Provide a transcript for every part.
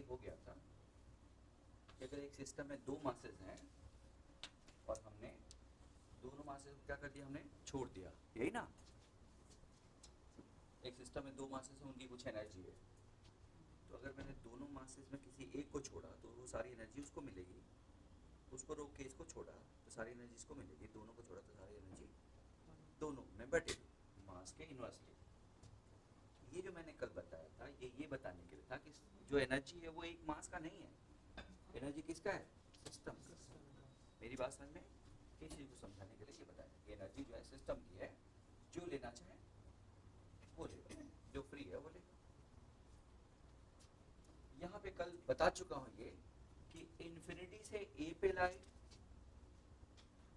हो गया था कि अगर एक सिस्टम में दो मासेस हैं और हमने दोनों मासेस को क्या कर दिया, हमने छोड़ दिया, यही ना। एक सिस्टम में दो मासेस हैं, उनकी कुछ एनर्जी है, तो अगर मैंने दोनों मासेस में किसी एक को छोड़ा तो वो सारी एनर्जी उसको मिलेगी, उसको रोक के इसको छोड़ा तो सारी एनर्जी इसको मिलेगी, दोनों को छोड़ा तो सारी एनर्जी दोनों में बटेगी मास के इनवर्सली। ये जो मैंने कल बताया था ये बताने के लिए था कि जो एनर्जी है वो एक मास का नहीं है, एनर्जी किसका है, सिस्टम का। मेरी बात समझ में, इस चीज को समझाने के लिए ये बताया कि एनर्जी जो है सिस्टम की है, जो लेना चाहे वो लेगा, जो फ्री है वो लेगा। यहाँ पे कल बता चुका हूँ ये कि इन्फिनिटी से ए पे लाए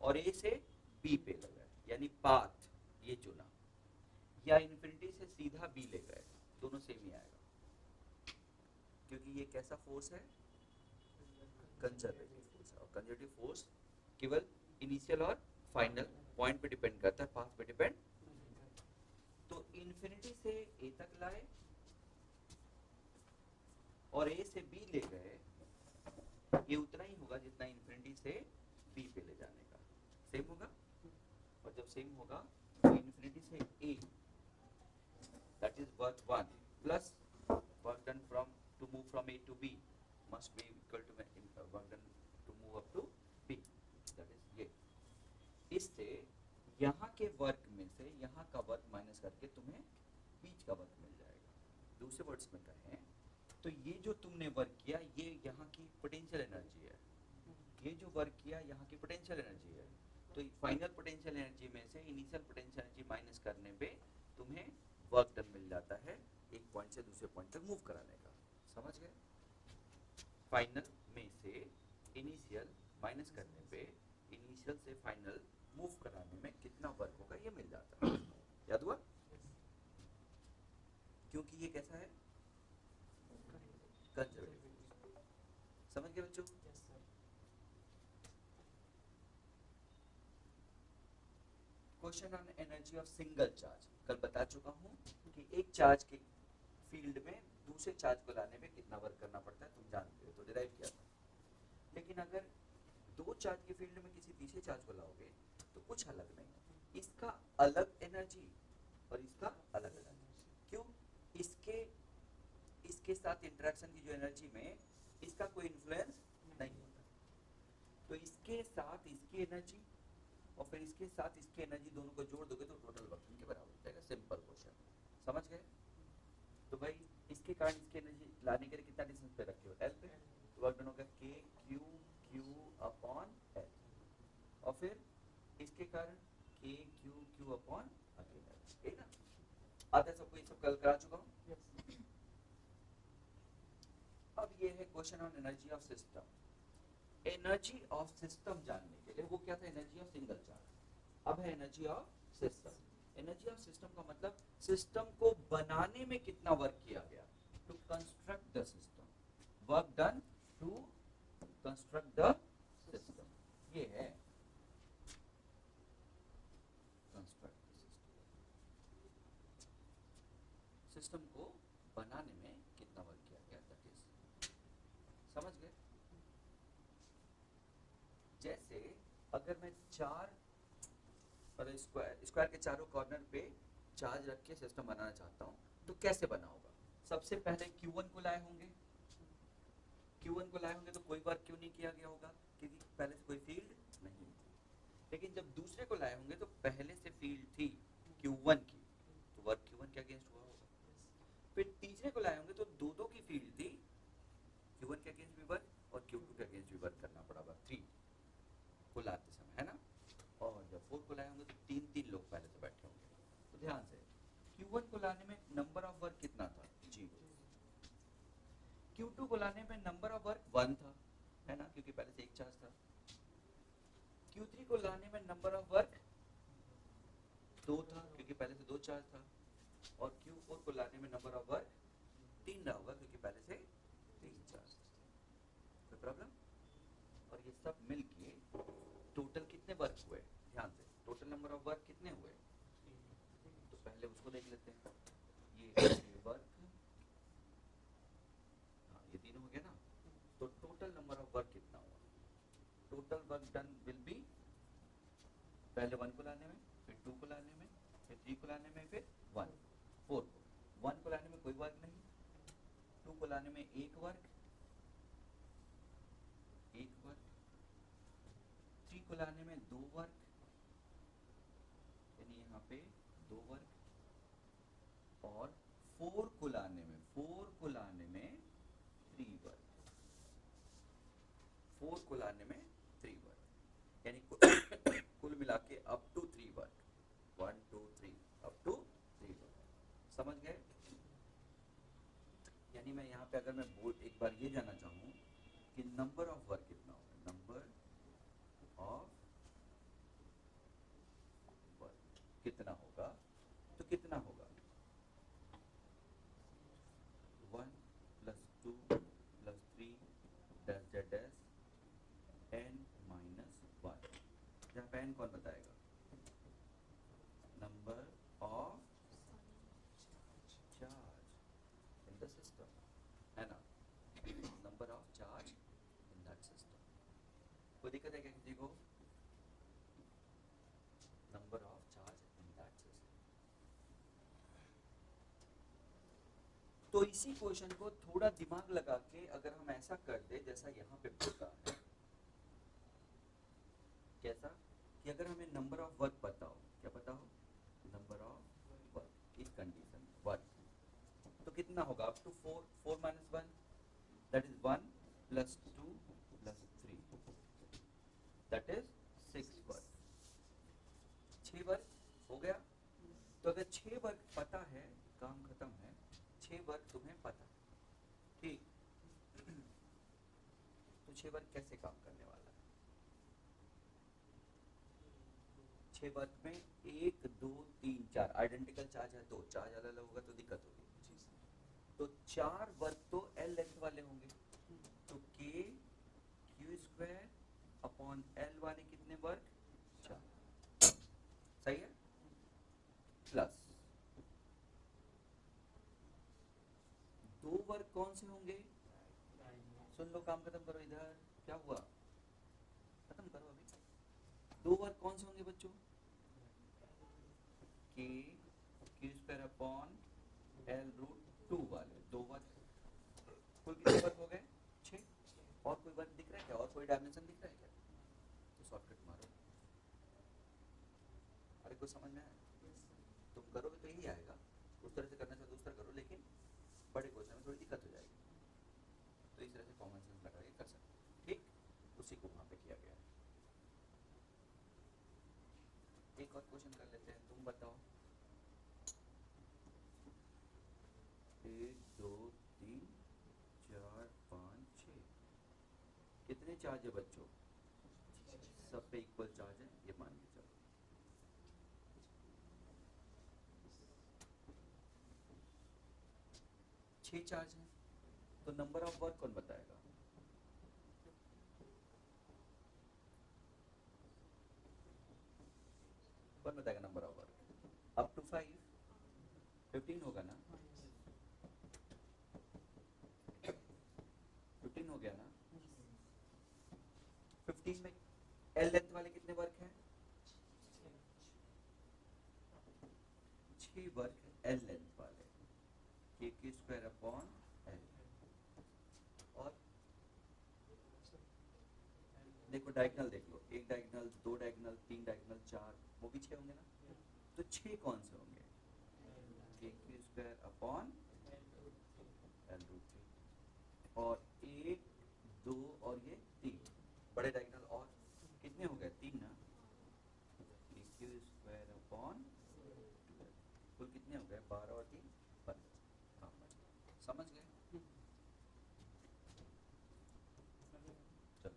और ए से बी पे लगाए, यानी पाथ ये चुना, या इन्फिनिटी से सीधा बी ले गए, दोनों सेम ही आएगा, क्योंकि ये कैसा फोर्स है, कंजर्वेटिव फोर्स है। और कंजर्वेटिव फोर्स केवल इनिशियल और फाइनल पॉइंट पे डिपेंड करता है, पाथ पे डिपेंड। तो इन्फिनिटी से ए तक लाए और ए से बी ले गए, ये उतना ही होगा जितना इन्फिनिटी से बी पे ले जाने का, सेम होगा। और जब सेम होगा तो इन्फिनिटी से A, that is work 1 plus work done from to move from A to B must be equal to work done to move up to B, that is ये। इससे यहाँ के वर्क में से यहाँ का वर्क माइनस करके तुम्हें बीच का वर्क मिल जाएगा। दूसरे वर्ड्स में कहें तो ये जो तुमने वर्क किया ये यहाँ की पोटेंशियल एनर्जी है, ये जो वर्क किया यहाँ की पोटेंशियल एनर्जी है। तो फाइनल पोटेंशियल एनर्जी में से इनिशियल पोटेंशियल एनर्जी माइनस करने पे तुम्हें वर्क डन मिल जाता है, एक पॉइंट से दूसरे पॉइंट तक मूव कराने का। समझ गए? फाइनल में से इनिशियल माइनस करने पे इनिशियल से फाइनल मूव कराने में कितना वर्क होगा ये मिल जाता है। याद हुआ? क्योंकि ये कैसा है, कंजर्वेटिव। समझ गए बच्चों? Question on energy of single charge, कल बता चुका हूँ कि एक चार्ज के फील्ड में दूसरे चार्ज को लाने में कितना वर्क करना पड़ता है, तुम जानते हो, तो डिराइव किया था। लेकिन अगर दो चार्ज के फील्ड में किसी तीसरे चार्ज को लाओगे तो कुछ अलग नहीं है, इसका अलग एनर्जी और इसका अलग एनर्जी। क्यों? इसके साथ इंटरेक्शन की जो एनर्जी में इसका कोई इन्फ्लुएंस नहीं होता, तो इसके साथ इसकी एनर्जी और फिर इसके साथ इसकी एनर्जी दोनों को जोड़ दोगे तो टोटल वर्क के बराबर हो जाएगा। सिंपल क्वेश्चन, समझ गए? तो भाई इसके कारण इसकी एनर्जी लाने के लिए कितना डिस्टेंस पे रखे हो, एल पे, तो वर्क डन होगा के क्यू क्यू अपॉन एल, और फिर इसके कारण के Q Q upon again L, ठीक ना? आधा सबको ये सब कल करा चुका हूँ। अब ये है question on energy of system. Energy of system जानने के लिए, वो क्या था, एनर्जी ऑफ सिंगल चार्ज, अब है energy of system. Energy of system का मतलब सिस्टम को बनाने में कितना वर्क किया गया, to construct the system, work done to construct the system, ये है कंस्ट्रक्ट द सिस्टम। सिस्टम को बनाने में कितना वर्क किया गया, दैट इज, समझ गए? जैसे अगर मैं चार स्क्वायर के चारों कॉर्नर पे चार्ज रख के सिस्टम बनाना चाहता हूँ तो कैसे बना होगा? सबसे पहले Q1 को लाए होंगे, Q1 को लाए होंगे तो कोई वर्क क्यों नहीं किया गया होगा, क्योंकि पहले से कोई फील्ड नहीं थी। लेकिन जब दूसरे को लाए होंगे तो पहले से फील्ड थी Q1 की, तो वर्क Q1 के अगेंस्ट हुआ होगा। फिर तीसरे को लाए होंगे तो दो की फील्ड थी, Q1 के अगेंस्ट भी वर्क और Q2 के अगेंस्ट भी वर्क करना पड़ा, वर्क 3 को लाते समय, है ना? और जब 4 को लाए होंगे तो तीन लोग पहले से बैठे होंगे। तो ध्यान से, Q1 को लाने में नंबर ऑफ वर्क कितना था, 0। Q2 को लाने में नंबर ऑफ वर्क 1 था, है ना, क्योंकि पहले से एक चार्ज था। Q3 को लाने में नंबर ऑफ वर्क 2 था, क्योंकि पहले से 2 चार्ज था। और Q4 को लाने में नंबर ऑफ वर्क 3 रहा होगा, क्योंकि पहले से 3 चार्ज। कोई प्रॉब्लम? और ये सब मिलके टोटल कितने वर्क हुए, ध्यान से, टोटल नंबर ऑफ वर्क कितने हुए, तो पहले उसको देख लेते हैं। ये वर्क, हाँ ये तीनों हो गया ना। पहले 1 को लाने में, फिर 2 को लाने में, फिर 3 को लाने में, फिर 1 4 को 1 को लाने में कोई वर्क नहीं, 2 को लाने में एक वर्क, 3 को लाने में 2 वर्क, यानी यहाँ पे 2 वर्क, और 4 को लाने में 3 वर्क, 4 को लाने में 3 वर्क, यानी कुल मिला के up to 3 work, 1 2 3 up to 3 work. समझ गए? यानी मैं यहाँ पे अगर मैं एक बार ये जानना चाहूँ कि नंबर ऑफ वर्क कितना होगा, नंबर ऑफ वर्क कितना होगा, तो कितना होगा 1 + 2 + 3 डैश डैश डैश n - 1। यहाँ पे n कौन बताएगा? Number of charge in the system, है ना? Number of charge in that system. कोई दिक्कत है क्या किसी को? Number of charge in that system. तो इसी क्वेश्चन को थोड़ा दिमाग लगा के अगर हम ऐसा कर दे जैसा यहाँ पे बोला है, कैसा कि अगर हमें नंबर ऑफ वर्क पता हो, क्या पता हो? नंबर ऑफ वर्क इस कंडीशन वर्क, तो कितना होगा up to 4 4 - 1 that is 1 + 2 + 3 that is 6 work. 6 work हो गया। तो अगर 6 वर्क पता है, काम खत्म है, 6 वर्क तुम्हें पता है, ठीक? तो 6 वर्क कैसे काम करने वाला है? 6 वर्क में 1 2 3 4 आइडेंटिकल चार्ज है, तो चार्ज अलग अलग होगा तो दिक्कत होगी। तो 4 वर्क तो L लेंथ वाले होंगे, तो K Q² अपॉन L वाले कितने वर्क? 4। सही है? प्लस 2 वर्क कौन से होंगे? सुन लो, काम खत्म करो। इधर क्या हुआ? खत्म करो अभी। 2 वर्क कौन से होंगे बच्चों? K Q² अपॉन L√2 वाले 2 वर्क। कुल कितने वर्क हो गए? 6। और कोई वर्क दिख रहा है क्या? और कोई डायमेंशन दिख रहा है क्या? तो शॉर्टकट मारो। अरे कुछ समझ में आया? तुम करोगे तो यही आएगा, उस तरह से करना चाहो तो उस तरह करो, लेकिन बड़े क्वेश्चन में थोड़ी दिक्कत हो जाएगी। तो इस तरह से कॉमन सेंस लगा के कर सकते, ठीक? उसी को वहाँ पे किया गया है। एक और क्वेश्चन कर लेते हैं, तुम बताओ। 1 2 3 4 5 6 कितने चार्ज है बच्चों? सब पे इक्वल चार्ज है, ये मान के चलो। 6 चार्ज है, तो नंबर ऑफ वर्क कौन बताएगा? कौन बताएगा number of work? Up to 5 15 होगा ना? 15 हो गया ना? 15 में L लेंथ वाले कितने वर्क हैं? 6 वर्क L लेंथ वाले, K² अपॉन L। और देखो डायगोनल देख लो, 1 डायगोनल 2 डायगोनल 3 डायगोनल 4, वो भी 6 होंगे ना? तो 6 कौन से होंगे? K² upon L√3। और 1 2 और ये 3 बड़े डायगोनल, और कितने हो गए? 3 ना? K² अपॉन 12, कुल कितने हो गए? 12 और 3 15। हाँ, समझ गए? चलो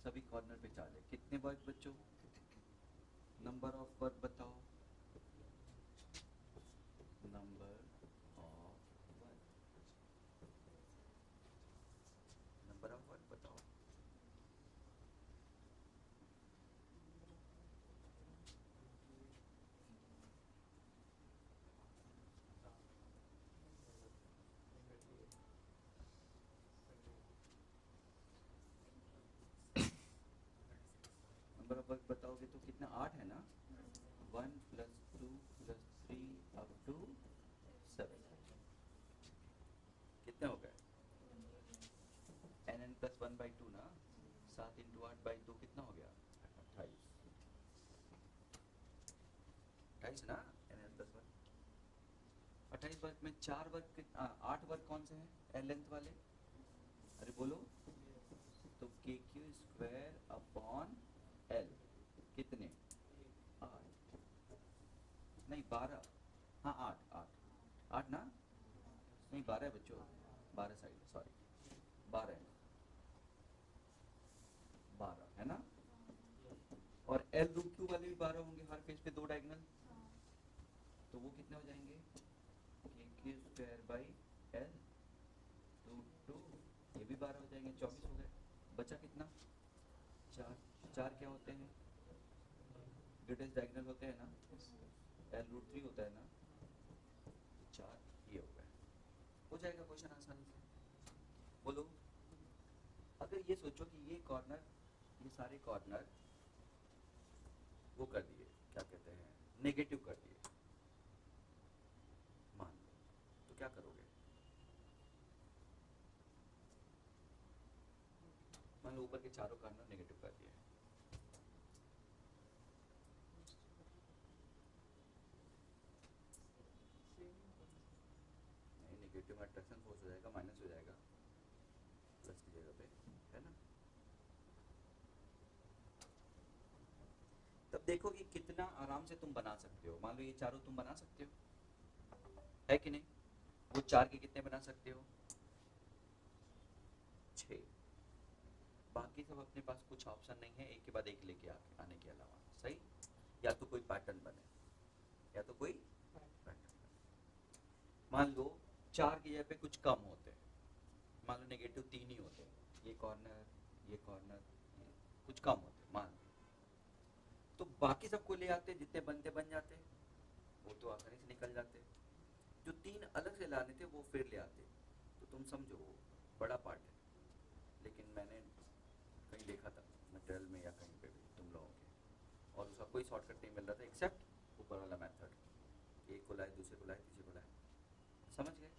सभी कॉर्नर पे चार्ज है। कितने वर्क बच्चों? नंबर ऑफ वर्क बताओ। Number of work number of work बताओगे तो कितना 8 है ना, 1 + 2 + 3 अप टू 7, कितने हो गए nn + 1/2 ना, 7 × 8/2 कितना हो गया 28, 28 ना, nn + 1 28 वर्ग में 4 वर्ग 8 वर्ग कौन से हैं एल लेंथ वाले, अरे बोलो, तो KQ² / L कितने 8 नहीं 12, हाँ 8 ना, नहीं 12 है बच्चों, 12 साइड सॉरी 12 है, 12 है ना, और L√Q वाले भी 12 होंगे, हर फेज पे 2 डायगोनल, तो वो कितने हो जाएंगे KQ² / L √2, ये भी 12 हो जाएंगे, 24 हो गए, बचा कितना 4 क्या होते हैं ग्रेटेस्ट डायगोनल होते हैं ना, L√3 होता है ना, तो 4 ये हो गए, हो जाएगा क्वेश्चन आसानी से। बोलो, अगर ये सोचो कि ये कॉर्नर, ये सारे कॉर्नर वो कर दिए, क्या कहते हैं नेगेटिव कर दिए, मान लो, तो क्या करोगे, मान लो ऊपर के चारों कॉर्नर नेगेटिव कर दिए, नहीं नेगेटिव में अट्रैक्शन फोर्स हो जाएगा, माइनस हो जाएगा प्लस की जगह पे, है ना, तब देखो कि कितना आराम से तुम बना सकते हो, मान लो ये चारों तुम बना सकते हो, है कि नहीं, वो 4 के कितने बना सकते हो 6, बाकी सब अपने पास कुछ ऑप्शन नहीं है, एक के बाद एक लेके आने के अलावा, सही, या तो कोई पैटर्न बने, या तो कोई पैटर्न बने, मान लो 4 की जगह पे कुछ कम होते हैं, मान लो नेगेटिव 3 ही होते हैं, ये कॉर्नर, ये कॉर्नर, ये कुछ कम होते मान लो, तो बाकी सबको ले आते, जितने बनते बन जाते, वो तो आसानी से निकल जाते, जो 3 अलग से लाने थे वो फिर ले आते, तो तुम समझो बड़ा पार्ट है, लेकिन मैंने कहीं देखा था मटेरियल में या कहीं पे भी तुम लोगों के, और उसका कोई शॉर्टकट नहीं मिल रहा था एक्सेप्ट ऊपर वाला मेथड, एक को लाए, दूसरे को लाए, तीसरे को लाए, समझ गए,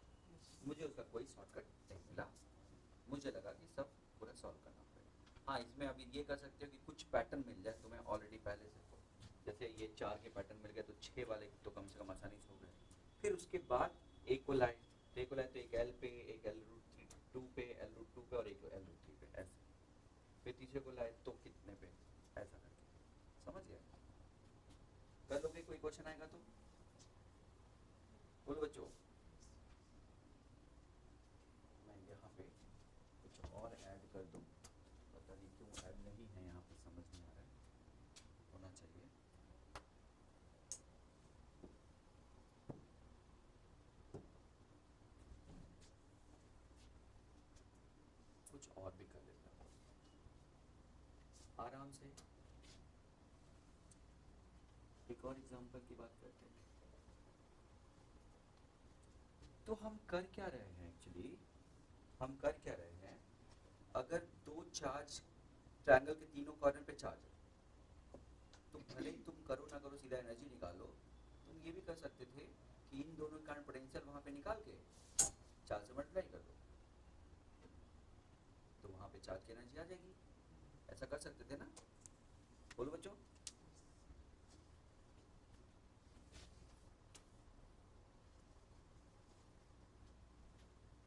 मुझे उसका कोई शॉर्टकट नहीं मिला, मुझे लगा कि सब पूरा सॉल्व करना पड़ेगा। हाँ, इसमें अभी ये कर सकते हो कि कुछ पैटर्न मिल जाए तुम्हें ऑलरेडी पहले से, जैसे ये 4 के पैटर्न मिल गए तो 6 वाले तो कम से कम आसानी से हो गए, फिर उसके बाद एक को लाए, तो एक को लाए तो एक L पे, एक L√2 पे, L√2 पे और एक L√3 पे, ऐसे, फिर तीसरे को लाए तो कितने पे, ऐसा करके, समझ गए, कर लोगे, कोई क्वेश्चन आएगा तो बोलो बच्चों, मैं यहाँ पे कुछ और ऐड कर दूँ, पता नहीं क्यों ऐड नहीं है यहाँ पे, समझ नहीं आ रहा है, होना चाहिए, कुछ और भी कर लेता हूँ आराम से। एक और एग्जांपल की बात करते हैं, तो हम कर क्या रहे हैं एक्चुअली, हम कर क्या रहे हैं, अगर 2 चार्ज ट्रायंगल के तीनों कॉर्नर पे चार्ज है, तो भले ही तुम करो ना करो सीधा एनर्जी निकालो, तुम ये भी कर सकते थे कि इन दोनों के कारण पोटेंशियल वहां पे निकाल के 4 से मल्टीप्लाई कर दो, तो वहां पे चार्ज की एनर्जी आ जाएगी, ऐसा कर सकते थे ना, बोलो बच्चों,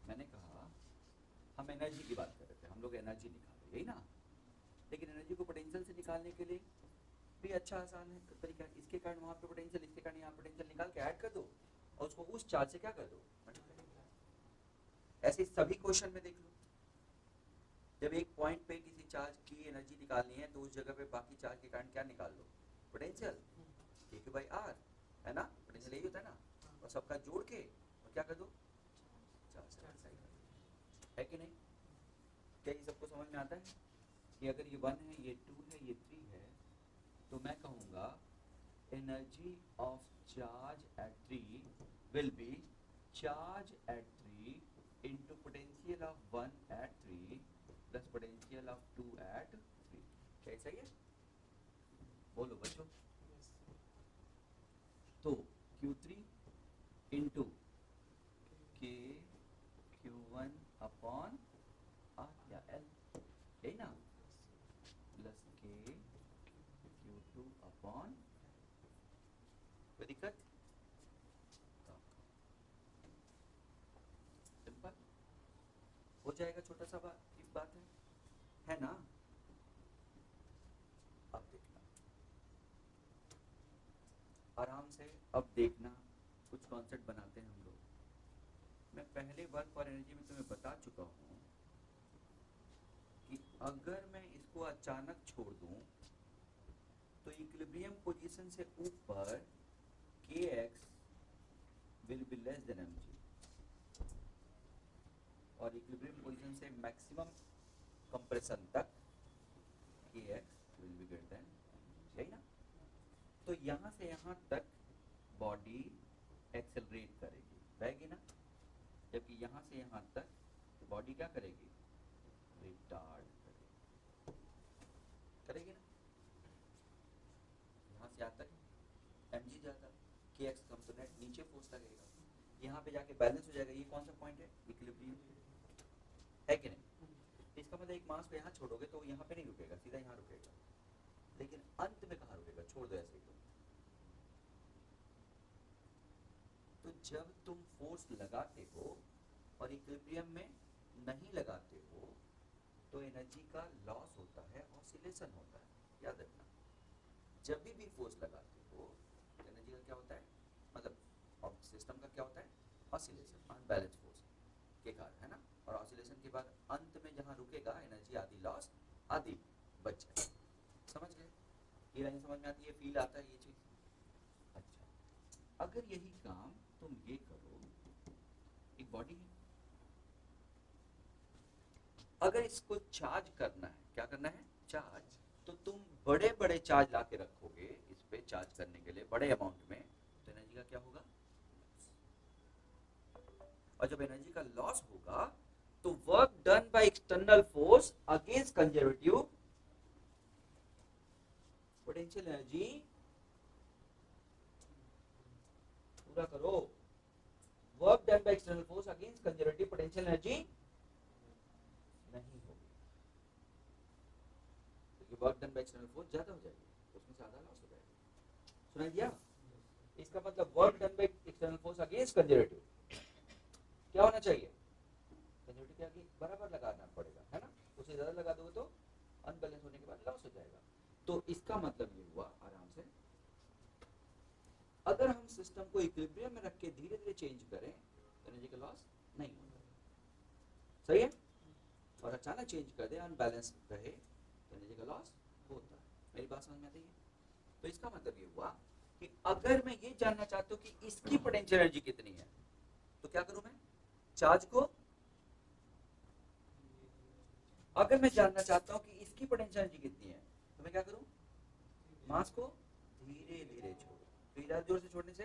मैंने कहा हम एनर्जी की बात कर रहे थे, हम लोग एनर्जी निकाले, यही ना, लेकिन एनर्जी को पोटेंशियल से निकालने के लिए भी अच्छा आसान है तरीका, इसके कारण वहाँ पे पोटेंशियल, इसके कारण यहाँ पोटेंशियल निकाल के ऐड कर दो, और उसको उस चार्ज से क्या कर दो, ऐसे सभी क्वेश्चन में देख लो, जब एक पॉइंट पे किसी चार्ज की एनर्जी निकालनी है तो उस जगह पे बाकी चार्ज के कारण क्या निकाल लो, पोटेंशियल, Q/R, है ना, पोटेंशियल यही होता है ना, और सबका जोड़ के और क्या कर दो, चार्ज से मल्टीप्लाई कर दो, है कि नहीं, क्या ये सबको समझ में आता है कि अगर ये 1 है, ये 2 है, ये 3 है, तो मैं कहूँगा energy of charge at 3 will be charge at 3 into potential of 1 at 3 plus potential of 2 at 3, क्या सही है, अपॉन, कोई दिक्कत? सिंपल हो जाएगा, छोटा सा बात है ना? अब देखना आराम से, अब देखना कुछ कॉन्सेप्ट बनाते हैं हम लोग। मैं पहले वर्क फॉर एनर्जी में तुम्हें बता चुका हूं कि अगर मैं इसको अचानक छोड़ दूं तो इक्विलिब्रियम पोजीशन से ऊपर kx will be less than mg और इक्विलिब्रियम पोजीशन से मैक्सिमम कंप्रेशन तक kx will be greater than mg, यही ना? तो यहाँ से यहाँ तक बॉडी एक्सेलरेट करेगी, रहेगी ना? जबकि यहाँ से यहाँ तक बॉडी क्या करेगी? रिटार्ड करेगी ना? यहाँ से यहाँ तक mg जाता, kx कंपोनेंट नीचे फोर्स लगेगा, यहाँ पे जाके बैलेंस हो जाएगा। ये कौन सा पॉइंट है? इक्विलिब्रियम है कि नहीं? इसका मतलब एक मास को यहाँ छोड़ोगे तो यहाँ पे नहीं रुकेगा, सीधा यहाँ रुकेगा, लेकिन अंत में कहाँ रुकेगा? छोड़ दो ऐसे ही। तो जब तुम फोर्स लगाते हो और इक्विलिब्रियम में नहीं लगाते हो तो एनर्जी का लॉस होता है, ऑसिलेशन होता है, याद रखना। जब भी फोर्स लगाते हो तो एनर्जी का क्या होता है, मतलब सिस्टम का क्या होता है? ऑसिलेशन, अनबैलेंस फोर्स के कारण, है ना? और ऑसिलेशन के बाद अंत में जहां रुकेगा एनर्जी आधी लॉस आधी बच जाए। समझ गए? ये लाइन समझ में आती है, फील आता है ये चीज? अच्छा, अगर यही काम तुम ये करो, एक बॉडी है, अगर इसको चार्ज करना है, क्या करना है? चार्ज। तो तुम बड़े बड़े चार्ज लाके रखोगे इस पे चार्ज करने के लिए बड़े अमाउंट में, तो एनर्जी का क्या होगा? और जब एनर्जी का लॉस होगा तो work done by external force against conservative potential energy, पूरा करो, work done by external force against conservative potential energy नहीं होगी, क्योंकि work done by external force ज्यादा हो जाएगी, उसमें से आधा लॉस हो जाएगा। सुनाई दिया? इसका मतलब work done by external force against conservative क्या होना चाहिए? कंजर्वेटिव के आगे बराबर लगाना पड़ेगा, है ना? उससे ज्यादा लगा दो तो अनबैलेंस होने के बाद लॉस हो जाएगा। तो इसका मतलब ये हुआ, आराम से, अगर हम सिस्टम को इक्विलिब्रियम में रख के धीरे धीरे चेंज करें तो एनर्जी का लॉस नहीं होगा, सही है? और अचानक चेंज कर दे, अनबैलेंस रहे, तो एनर्जी का लॉस होता है। मेरी बात समझ में आती है? तो इसका मतलब ये हुआ कि अगर मैं ये जानना चाहता हूँ कि इसकी पोटेंशियल एनर्जी कितनी है तो क्या करूं मैं? चार्ज को, अगर मैं जानना चाहता हूं कि इसकी पोटेंशियल एनर्जी कितनी है तो मैं क्या करूं? मास को धीरे धीरे छोड़ो, तो इधर जोर से छोड़ने से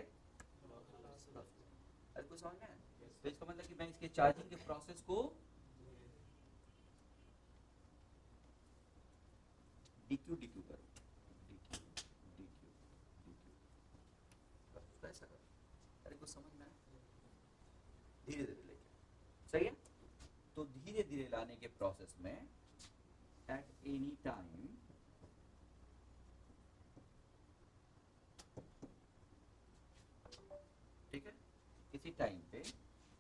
अरे कुछ समझ में आया? तो इसका मतलब कि मैं इसके चार्जिंग के प्रोसेस को डीक्यू डीक्यू करूं, डीक्यू डीक्यू डीक्यू, बस ऐसा करो। अरे कुछ समझ में आया? धीरे धीरे लेके, सही है? तो धीरे धीरे लाने के प्रोसेस में एट एनी टाइम ठीक है, किसी टाइम पे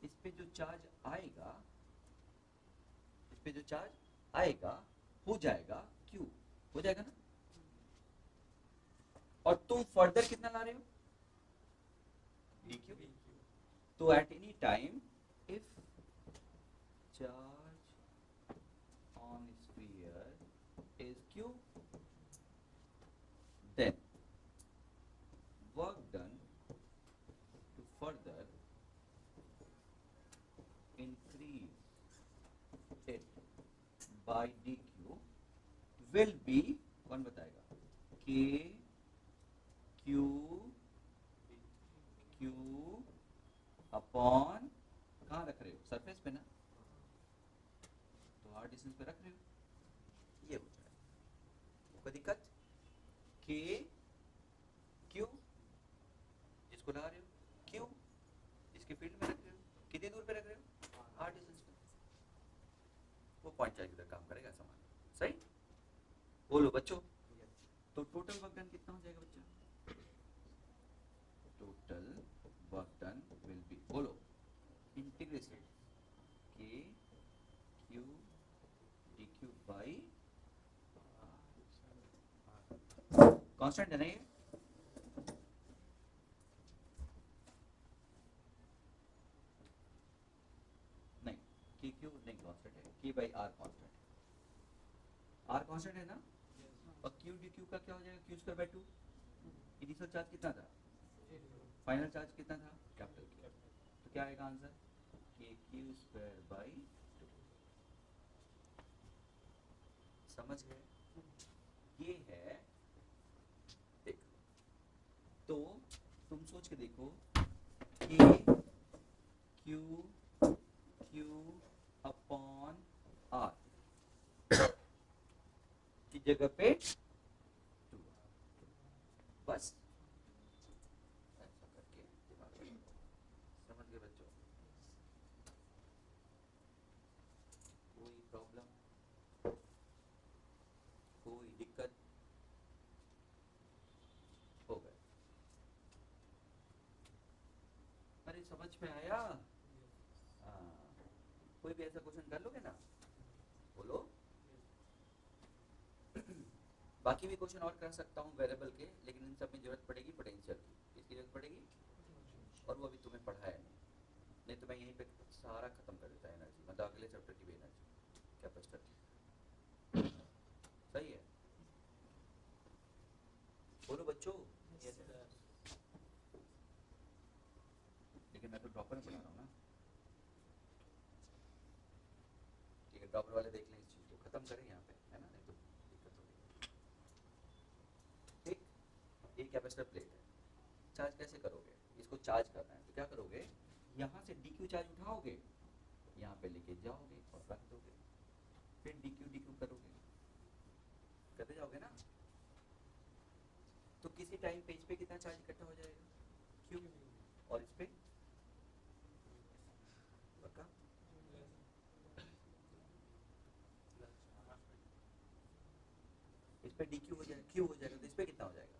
इस पे जो चार्ज आएगा, इस पे जो चार्ज आएगा हो जाएगा क्यू, हो जाएगा ना? और तुम फर्दर कितना ला रहे हो? dq। तो at any time if charge on sphere is q, then work done to further increase it by dq will be, कौन बताएगा? k q q अपॉन, कहाँ रख रहे हो? सरफेस पे ना, तो r डिस्टेंस पे रख रहे हो, ये हो जाएगा। कोई दिक्कत? k q जिसको लगा रहे हो, q जिसके फील्ड में रख रहे हो, कितनी दूर पे रख रहे हो? r डिस्टेंस पे, वो पॉइंट चार्ज की तरह काम करेगा सामान, सही? बोलो बच्चों, तो टोटल वर्क डन कितना हो जाएगा बच्चा? Total work done will be, बोलो, इंटीग्रेशन के Q D Q by, constant है ना ये? नहीं, के क्यू नहीं कांस्टेंट है, के बाई आर कांस्टेंट है, आर कांस्टेंट है ना? और क्यू डी क्यू का क्या हो जाएगा? Q square by 2। Initial charge कितना था? फाइनल चार्ज कितना था? Capital Q. तो क्या आएगा आंसर? के क्यू स्क्वायर बाई 2। समझ गए? ये है, देखो, तो तुम सोच के देखो, के क्यू क्यू अपॉन आर की जगह पे 2, बस ऐसा करके दिमाग में, समझ गए बच्चों? कोई प्रॉब्लम, कोई दिक्कत? हो गए? अरे समझ में आया? हाँ, कोई भी ऐसा क्वेश्चन कर लोगे ना? बोलो। बाकी भी क्वेश्चन और कर सकता हूँ वेरिएबल के, लेकिन इन सब में जरूरत पड़ेगी पोटेंशियल की। किसकी जरूरत पड़ेगी? और वो अभी तुम्हें पढ़ाया नहीं तो मैं यहीं पे सारा खत्म कर देता एनर्जी, मतलब अगले चैप्टर की भी एनर्जी कैपेसिटर की। सही है? बोलो बच्चों। लेकिन मैं तो ड्रॉपर में पढ़ा रहा हूँ ना। ठीक है, ड्रॉपर वाले देख लें इस चीज को, खत्म करें यहाँ पे, है ना? नहीं तो दिक्कत होगी। ठीक, ये कैपेसिटर प्लेट है। चार्ज कैसे करोगे? इसको चार्ज करना है तो क्या करोगे? यहाँ से डी क्यू चार्ज उठाओगे, यहाँ पे लेके जाओगे और रख दोगे, फिर डी क्यू करोगे, करते जाओगे ना। तो किसी टाइम पे इस पे कितना चार्ज इकट्ठा हो जाएगा? क्यू। और इस पे पक्का? इस पे डी क्यू हो जाएगा, क्यू हो जाएगा, तो इस पे कितना हो जाएगा?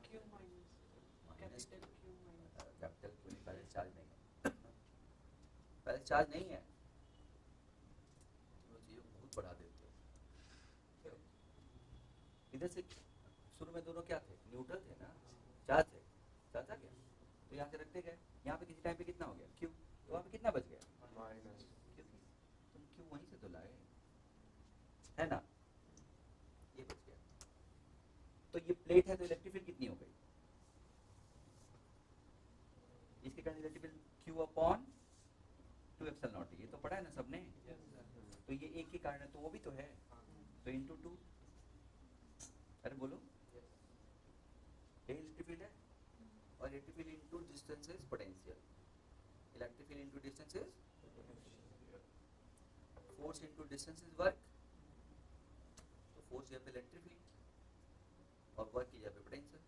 Q minus capital Q minus capital Q नहीं, पहले चार्ज नहीं है, पहले चार्ज नहीं है, वो चीज़ों को बहुत बढ़ा देते हो। इधर से शुरू में दोनों क्या थे? न्यूट्रल थे ना, चार्ज थे, चार्ज आ गया तो यहाँ से रखते गए, यहाँ पे किसी टाइम पे कितना हो गया? क्यू। तो वहाँ पे कितना बच गया? माइनस। क्योंकि तुम क्यू वहीं से तो लाए, है ना? ये बच गया। तो ये प्लेट है तो इलेक्ट्रिक फील्ड कितनी हो गई? इसके कारण electric field Q upon 2 epsilon not, ये तो पढ़ा है ना सबने? तो ये एक के कारण है तो वो भी तो है, तो इंटू 2। अरे बोलो, ये इलेक्ट्रिक फील्ड है और electric field into distance is potential, electric field into distance is force into distance is work. तो फोर्स जगह पे इलेक्ट्रिक फील्ड और वर्क की जगह पे पोटेंशियल,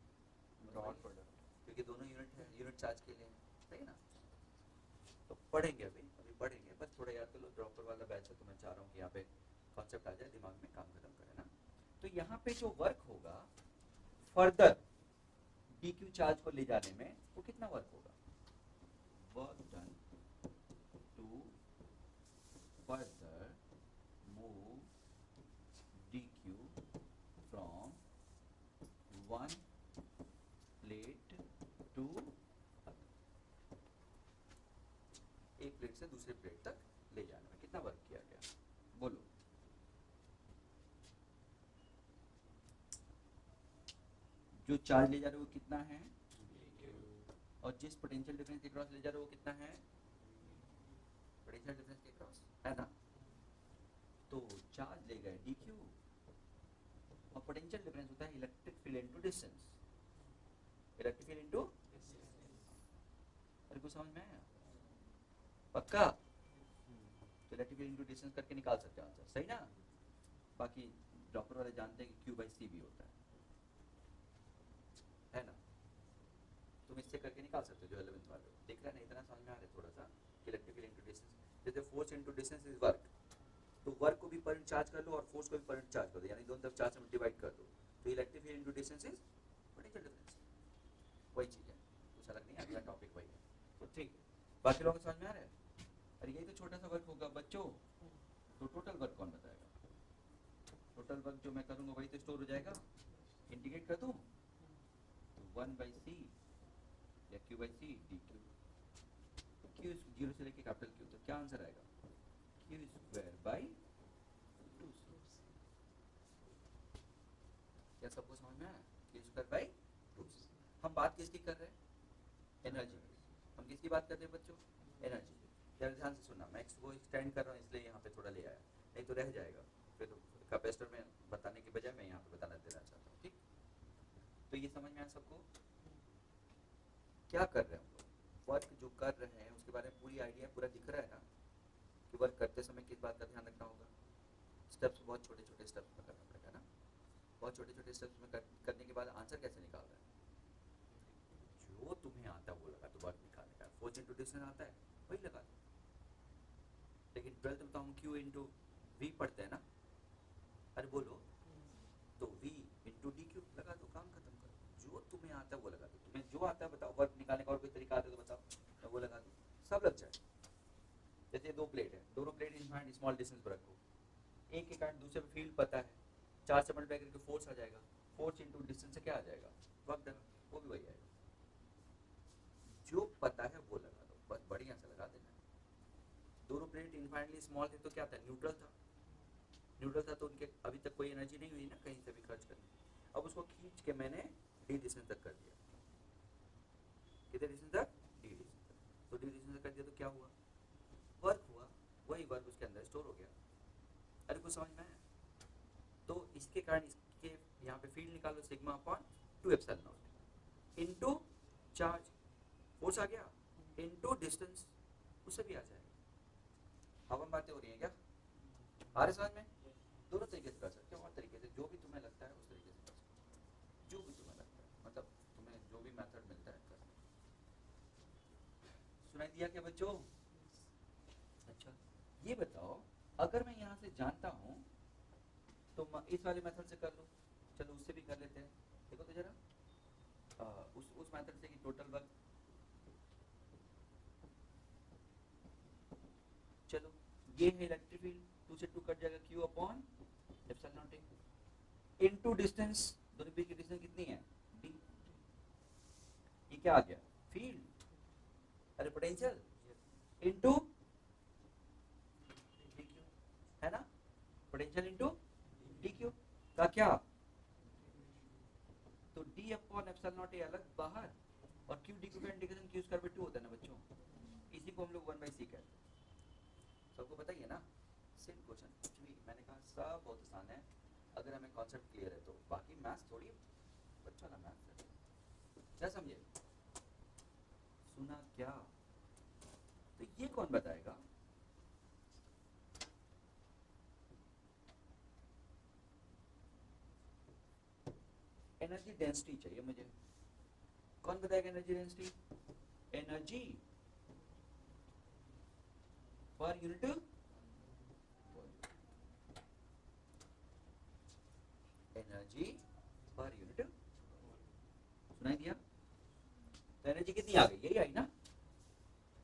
डॉट पड़ा। क्योंकि दोनों यूनिट है, यूनिट चार्ज के लिए है, सही ना? तो पढ़ेंगे, अभी पढ़ेंगे, बस थोड़ा याद कर लो। ड्रॉपर वाला बैच है तो मैं चाह रहा हूँ कि यहाँ पे कॉन्सेप्ट आ जाए दिमाग में, काम खत्म करें ना। तो यहाँ पे जो वर्क होगा फर्दर डी क्यू चार्ज को ले जाने में, वो कितना वर्क होगा? Work done to further move D Q from one plate to एक प्लेट से दूसरे प्लेट तक ले जाने में कितना वर्क किया गया? बोलो। जो चार्ज ले जा रहे हो वो कितना है? और जिस पोटेंशियल डिफरेंस के क्रॉस ले जा रहे हो वो कितना है? पोटेंशियल डिफरेंस के क्रॉस, है ना? तो चार्ज ले गए डी क्यू और पोटेंशियल डिफरेंस होता है electric field into distance, electric field into, अरे कुछ समझ में आया? पक्का? तो इलेक्ट्रिक फील्ड इनटू डिस्टेंस करके निकाल सकते हो आंसर, सही ना? बाकी ड्रॉपर वाले जानते हैं कि क्यू बाई सी भी होता है ना? तुम इससे करके निकाल सकते हो जो 11th वाले हो। देख रहे हैं ना, इतना समझ में आ रहा है थोड़ा सा? इलेक्ट्रिक फील्ड इनटू डिस्टेंस, जैसे force into distance is work, तो वर्क को भी पर चार्ज कर लो और फोर्स को भी पर चार्ज कर दो, यानी दोनों तरफ चार्ज से डिवाइड कर दो, तो electric field into distance is potential difference. वही चीज है, कुछ अलग नहीं है, अगला टॉपिक वही है। तो ठीक है, बाकी लोगों को समझ में आ रहा है? अरे यही तो छोटा सा वर्क होगा बच्चों, तो टोटल वर्क कौन बताएगा? टोटल वर्क जो मैं करूंगा वही तो स्टोर हो जाएगा। इंटीग्रेट कर दूं तो 1/c या q/c dq, q जीरो से लेके कैपिटल Q, तो क्या आंसर आएगा? q²/2c। क्या सबको समझ में आया? q²/2c। हम बात किसकी कर रहे हैं? एनर्जी। हम किसकी बात कर रहे हैं बच्चों? एनर्जी। यार ध्यान से सुनना, मैं इसको एक्सटेंड कर रहा हूँ इसलिए यहाँ पे थोड़ा ले आया, नहीं तो रह जाएगा फिर तो कैपेसिटर में बताने के बजाय मैं यहाँ पे बताना देना चाहता हूँ। ठीक, तो ये समझ में आया सबको? क्या कर रहे हैं हम लोग? वर्क जो कर रहे हैं उसके बारे में पूरी आइडिया पूरा दिख रहा है ना, कि वर्क करते समय किस बात का ध्यान रखना होगा? स्टेप्स बहुत छोटे छोटे स्टेप्स में करना पड़ेगा ना। बहुत छोटे छोटे स्टेप्स में करने के बाद आंसर कैसे निकाल रहे हैं? जो तुम्हें आता है वो लगा तो वर्क निकालने का। फोर्स इंटू डिस्टेंस आता है वही लगा दो। लेकिन 12th में तो हम Q इंटू V पढ़ते हैं ना, अरे बोलो, तो V इंटू DQ लगा दो, काम खत्म करो। जो तुम्हें आता है वो लगा दो। तुम्हें जो आता है बताओ, वर्क निकालने का और कोई तरीका आता है तो बताओ, मैं वो लगा दूँ, सब लग जाए। जैसे दो प्लेट है, दोनों प्लेट इन स्मॉल डिस्टेंस पर रखो, एक के कारण दूसरे पे फील्ड पता है, 4 से मल्टीप्लाई करके फोर्स आ जाएगा, फोर्स इंटू डिस्टेंस से क्या आ जाएगा? वर्क डन, वो भी वही आएगा। जो पता है वो लगा दो, बस बढ़िया से लगा देना। दोनों प्लेट इनफाइनली स्मॉल थे तो क्या था? न्यूट्रल था। न्यूट्रल था तो उनके अभी तक कोई एनर्जी नहीं हुई ना कहीं से भी खर्च करने। अब उसको खींच के मैंने डी डिस्टेंस तक कर दिया। कितने डिस्टेंस तक? डी डिस्टेंस तक। तो डी डिस्टेंस तक कर दिया तो क्या हुआ? वर्क हुआ, वही वर्क उसके अंदर स्टोर हो गया। अरे कुछ समझ में आया? तो इसके कारण इसके यहाँ पे फील्ड निकालो, sigma upon 2 epsilon not into charge, force आ गया, इनटू डिस्टेंस, उससे भी आ जाएगा। अब हम बातें हो रही हैं क्या? आ रहे समझ में? दोनों तरीके से कर सकते हो, और तरीके से जो भी तुम्हें लगता है उस तरीके से कर सकते हो, जो भी तुम्हें लगता है, मतलब तुम्हें जो भी मेथड मिलता है कर सकते हो। सुनाई दिया क्या बच्चों? अच्छा, ये बताओ, अगर मैं यहाँ से जानता हूँ तो इस वाले मेथड से कर लो, चलो उससे भी कर लेते हैं। देखो तो जरा उस मेथड से कि टोटल वर्क, चलो ये है इलेक्ट्रिक फील्ड, 2 से 2 कट जाएगा, Q upon epsilon not a into distance, दोनों बीच की डिस्टेंस कितनी है? D। ये क्या आ गया? फील्ड, अरे पोटेंशियल इनटू dq, है ना? पोटेंशियल इनटू dq का क्या? तो d upon epsilon not a अलग बाहर, और q dq का इंटीग्रेशन q²/2 होता है ना बच्चों, इसी को हम लोग 1/c कहते हैं। सबको पता ही है ना? सिंपल क्वेश्चन, कुछ भी मैंने कहा सब बहुत आसान है अगर हमें कॉन्सेप्ट क्लियर है तो। बाकी मैथ्स थोड़ी बच्चों ना मैथ्स है, क्या समझे? सुना क्या? तो ये कौन बताएगा? एनर्जी डेंसिटी चाहिए मुझे, कौन बताएगा energy density? Energy per unit, energy per unit, सुनाई दिया? तो एनर्जी कितनी आ गई? यही आई ना?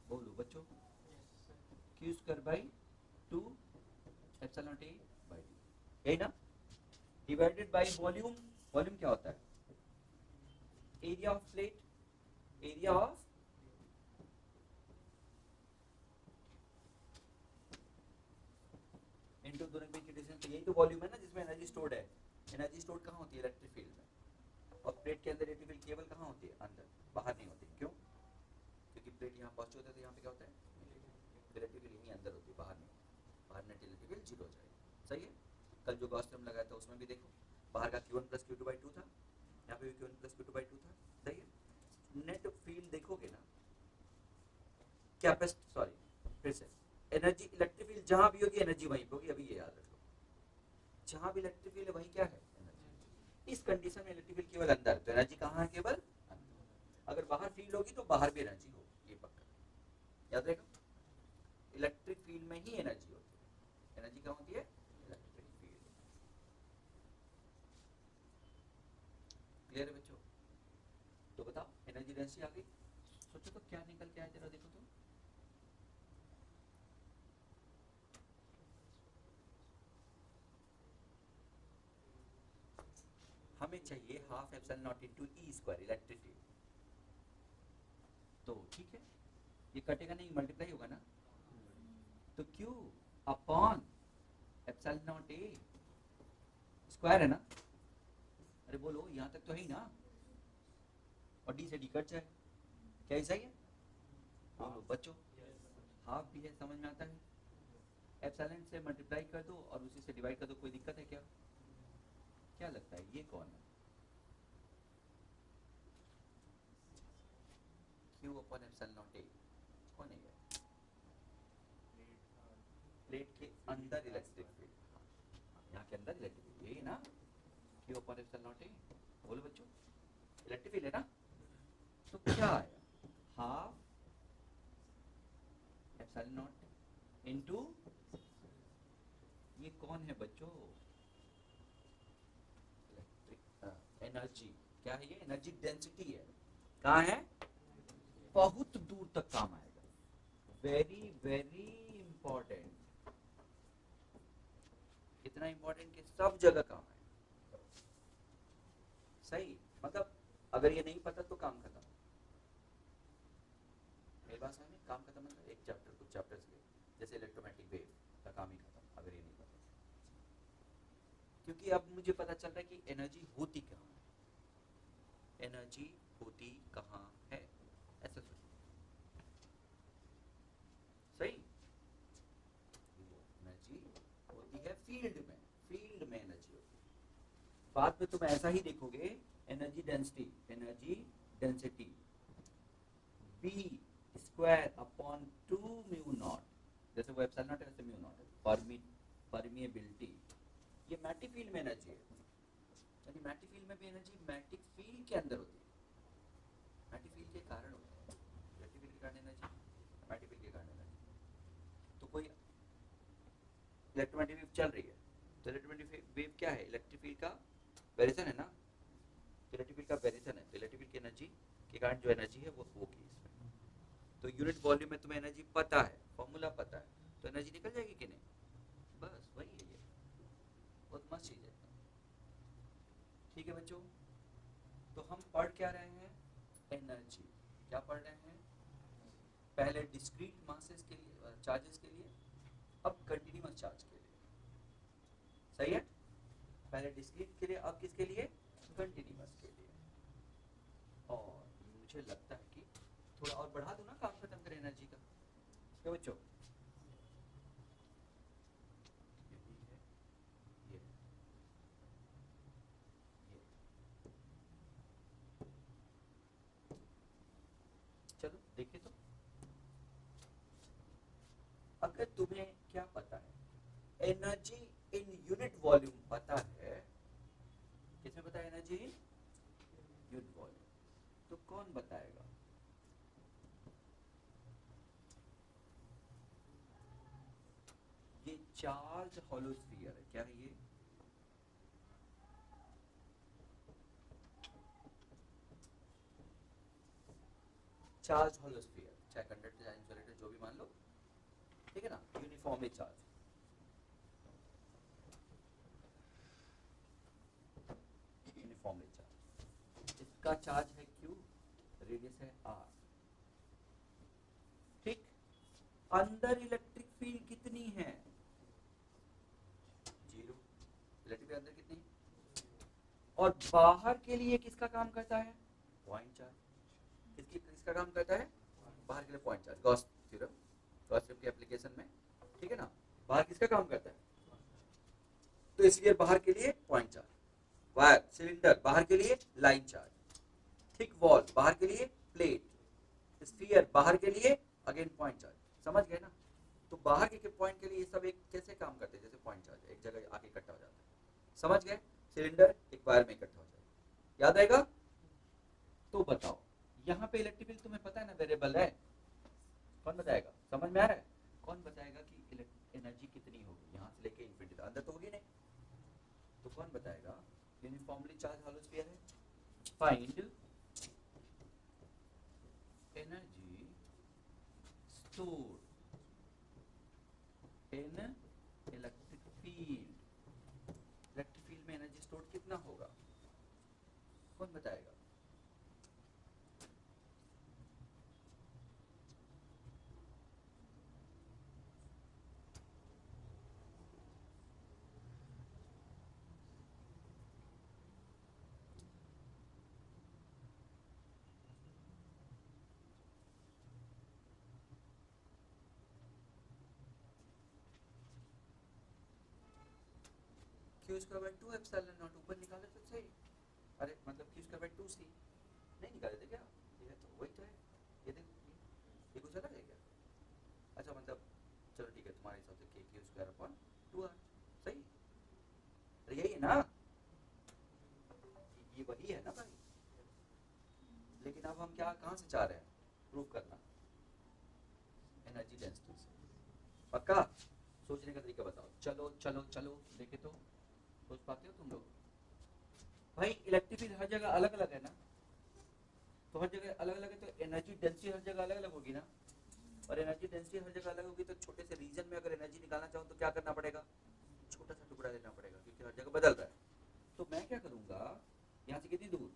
बोलो बच्चों, Q²/2 एप्सिलॉन नॉट A/d, यही ना? डिवाइडेड बाय वॉल्यूम, वॉल्यूम क्या होता है? Area of plate, area of into दोनों बीच की डिस्टेंस, तो यही तो वॉल्यूम है ना जिसमें एनर्जी स्टोर्ड है। एनर्जी स्टोर्ड कहाँ होती है? इलेक्ट्रिक फील्ड में। और प्लेट के अंदर इलेक्ट्रिक फील्ड केवल कहाँ होती है? अंदर, बाहर नहीं होती। क्यों? क्योंकि प्लेट यहाँ पॉजिटिव होता है तो यहाँ पे क्या होता है? इलेक्ट्रिक फील्ड यहीं अंदर होती है, बाहर नहीं होती। बाहर नेट इलेक्ट्रिक फील्ड जीरो हो जाएगी। सही है? कल जो गॉस थ्योरम लगाया था उसमें भी देखो, बाहर का Q1 + Q2/2 था, यहाँ पे भी Q1 + Q2/2 था। सही है? नेट फील्ड देखोगे ना, कैपेसिटी, सॉरी फिर से, एनर्जी इलेक्ट्रिक फील्ड जहां भी होगी एनर्जी वहीं पे होगी। अभी ये याद रख लो, जहां भी इलेक्ट्रिक फील्ड है वहीं क्या है? एनर्जी। इस कंडीशन में इलेक्ट्रिक फील्ड केवल अंदर, तो एनर्जी कहाँ है? केवल अंदर। अगर बाहर फील्ड होगी तो बाहर भी एनर्जी होगी, ये पक्का याद रहेगा। इलेक्ट्रिक फील्ड में ही एनर्जी होती है। एनर्जी कहाँ होती है? Electric field. डेंसिटी आ गई। सोचो तो क्या निकल के आया, जरा देखो तो। हमें चाहिए half epsilon not into E square electric field. तो ठीक है, ये कटेगा नहीं, मल्टीप्लाई होगा ना। तो Q upon epsilon not a square है ना। अरे बोलो, यहाँ तक तो है ही ना। और डी से डी कट जाए, क्या ऐसा ही है? बोलो बच्चों, हाफ भी है, समझ में आता है। एप्सिलॉन से मल्टीप्लाई कर दो और उसी से डिवाइड कर दो, कोई दिक्कत है क्या? क्या लगता है ये कौन है? Q upon epsilon not a कौन है ये? प्लेट के अंदर इलेक्ट्रिक फील्ड, यहाँ के अंदर इलेक्ट्रिक फील्ड, यही ना। Q upon epsilon not a, बोलो बच्चों, इलेक्ट्रिक फील्ड है ना। तो क्या आया? हाफ एप्सिलॉन नॉट इनटू, ये कौन है बच्चों? Electric energy. क्या है ये? एनर्जी डेंसिटी है। कहाँ है? बहुत दूर तक काम आएगा, वेरी वेरी इंपॉर्टेंट। इतना इंपॉर्टेंट कि सब जगह काम आएगा। सही, मतलब अगर ये नहीं पता तो काम खत्म। मेरी बात समझ में? काम खत्म मतलब एक चैप्टर, कुछ चैप्टर्स के, जैसे इलेक्ट्रोमैग्नेटिक वेव का काम ही खत्म अगर ये नहीं पता। क्योंकि अब मुझे पता चल रहा है कि एनर्जी होती कहाँ है। एनर्जी होती कहाँ है, ऐसा सोचो। सही, एनर्जी होती है फील्ड में, फील्ड में एनर्जी होती है। बाद में तुम ऐसा ही देखोगे, energy density, energy density B square upon 2 mu naught, जैसे वो एप्सिलॉन नॉट है वैसे म्यू नॉट है। परमिएबिलिटी, ये मैग्नेटिक फील्ड में एनर्जी है। यानी मैग्नेटिक फील्ड में भी एनर्जी मैग्नेटिक फील्ड के अंदर होती है, मैग्नेटिक फील्ड के कारण होता है। इलेक्ट्रिक फील्ड के कारण एनर्जी, मैग्नेटिक फील्ड के कारण एनर्जी। तो कोई इलेक्ट्रोमैग्नेटिक वेव चल रही है, तो इलेक्ट्रोमैग्नेटिक वेव क्या है? इलेक्ट्रिक फील्ड का वेरिएशन है ना। इलेक्ट्रिक फील्ड का वेरिएशन है, तो इलेक्ट्रिक फील्ड की एनर्जी के कारण जो एनर्जी है वो होगी इसमें। तो यूनिट वॉल्यूम में तुम्हें एनर्जी पता है, फॉर्मूला पता है, तो एनर्जी निकल जाएगी कि नहीं? बस वही है ये, बहुत मस्त चीज है। ठीक है बच्चों, तो हम पढ़ क्या रहे हैं? एनर्जी। क्या पढ़ रहे हैं? पहले डिस्क्रीट मासेस के लिए, चार्जेस के लिए, अब कंटिन्यूअस चार्ज के लिए। सही है? पहले डिस्क्रीट के लिए, अब किसके लिए? कंटिन्यूअस के लिए। और मुझे लगता है कि थोड़ा और बढ़ा दूं ना, काम खत्म करें एनर्जी का। क्या बच्चों? ये भी है, ये चलो देखिए तो। अगर तुम्हें क्या पता है, एनर्जी इन यूनिट वॉल्यूम पता है, किसमें पता है एनर्जी इन यूनिट वॉल्यूम, तो कौन बताएगा? ये चार्ज हॉलो स्फीयर है, क्या है ये? चार्ज हॉलो स्फीयर, चाहे कंडक्टर चाहे इंसुलेटर जो भी मान लो, ठीक है ना, यूनिफॉर्मली चार्ज। यूनिफॉर्मली चार्ज, इसका चार्ज है Q, रेडियस है R। ठीक, अंदर इलेक्ट्रिक फील्ड कितनी है? 0। इलेक्ट्रिक फील्ड अंदर कितनी? और बाहर के लिए किसका काम करता है? Point charge. किसका काम करता है? बाहर के लिए point charge. Gauss theorem, Gauss theorem के एप्लीकेशन में, ठीक है ना, बाहर किसका काम करता है? तो इसलिए बाहर के लिए पॉइंट चार्ज, वायर सिलेंडर बाहर के लिए लाइन चार्ज, थिक वॉल बाहर के लिए प्लेट, स्फीयर बाहर के लिए अगेन पॉइंट चार्ज। समझ गए ना? तो बाहर के पॉइंट के लिए ये सब एक कैसे काम करते हैं? जैसे पॉइंट चार्ज एक जगह आके इकट्ठा हो जाता है। समझ गए? सिलेंडर एक वायर में इकट्ठा हो जाएगा, याद आएगा? तो बताओ, यहाँ पे इलेक्ट्रिक फील्ड तुम्हें पता है ना, वेरिएबल है। कौन बताएगा? समझ में आ रहा है? कौन बताएगा कि एनर्जी कितनी होगी यहाँ से लेके इन्फिनिटी तक? अंदर तो होगी नहीं, तो कौन बताएगा? यूनिफॉर्मली चार्ज हॉलो स्फीयर है, find energy store in electric field, electric field में एनर्जी स्टोर कितना होगा, कौन बताएगा? Q square by 2 epsilon not, ऊपर निकाले तो सही, अरे मतलब क्यू स्क्वायर बाय 2c नहीं निकाले थे क्या? ये है तो वही तो है, ये देखो ये कुछ अलग है क्या? अच्छा मतलब चलो ठीक है, तुम्हारे हिसाब से k Q square upon 2r सही, अरे यही है ना, ये वही है ना भाई। लेकिन अब हम क्या कहाँ से चाह रहे हैं प्रूव करना? एनर्जी डेंसिटी से, पक्का? सोचने का तरीका बताओ, चलो चलो चलो देखे तो सोच पाते हो तुम लोग? भाई इलेक्ट्रिक फील्ड हर जगह अलग अलग है ना, तो हर जगह अलग अलग है तो एनर्जी डेंसिटी हर जगह अलग अलग होगी ना, और एनर्जी डेंसिटी हर जगह अलग होगी तो छोटे से रीजन में अगर एनर्जी निकालना चाहो तो क्या करना पड़ेगा? छोटा सा टुकड़ा लेना पड़ेगा, क्योंकि हर जगह बदल रहा है। तो मैं क्या करूंगा, यहाँ से कितनी दूर,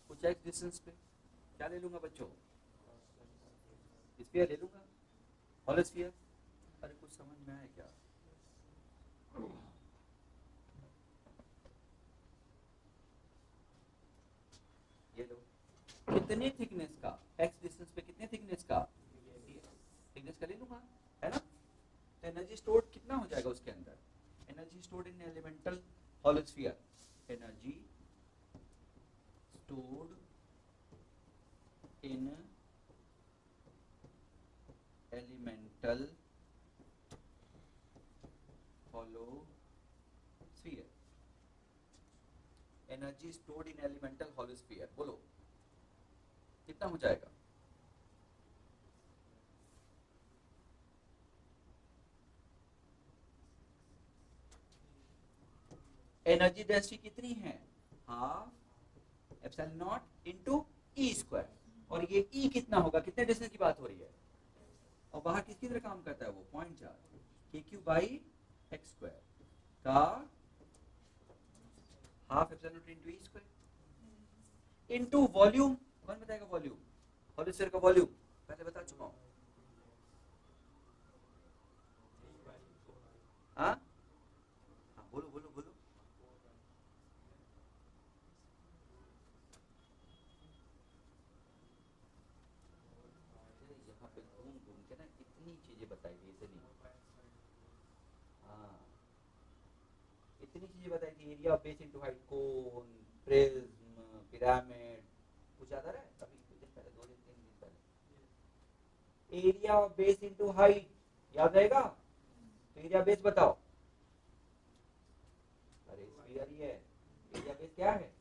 कुछ एक्स डिस्टेंस पे क्या ले लूंगा बच्चों? स्फीयर ले लूंगा, हॉलो स्फीयर। अरे कुछ समझ में आया क्या? ये लो, कितने थिकनेस का, एक्स डिस्टेंस पे कितने थिकनेस का, थिकनेस का ले लूंगा, है ना? तो एनर्जी स्टोर्ड कितना हो जाएगा उसके अंदर? Energy stored in elemental hollow sphere, energy stored in elemental hollow sphere, energy stored in elemental hollow sphere, बोलो कितना हो जाएगा? एनर्जी डेंसिटी कितनी है? Half epsilon not into E square, और ये ई कितना होगा, कितने डिस्टेंस की बात हो रही है, और बाहर किसकी तरह काम करता है वो, पॉइंट चार्ज, के क्यू बाई एक्स स्क्वायर का half epsilon not into E square into volume. कौन बताएगा वॉल्यूम, हॉलो स्फीयर का वॉल्यूम पहले बता चुका हूं। हाँ बोलो बोलो बोलो। यहाँ पे घूम घूम के ना इतनी चीजें बताई गई, इतनी, हाँ इतनी चीजें बताई थी, area of base into height, cone, prism, pyramid, कुछ याद आ रहा है? अभी कुछ दिन पहले, 2 दिन 3 दिन पहले, area of base into height याद रहेगा? तो एरिया बेस बताओ। अरे स्फीयर ही है, एरिया बेस क्या है?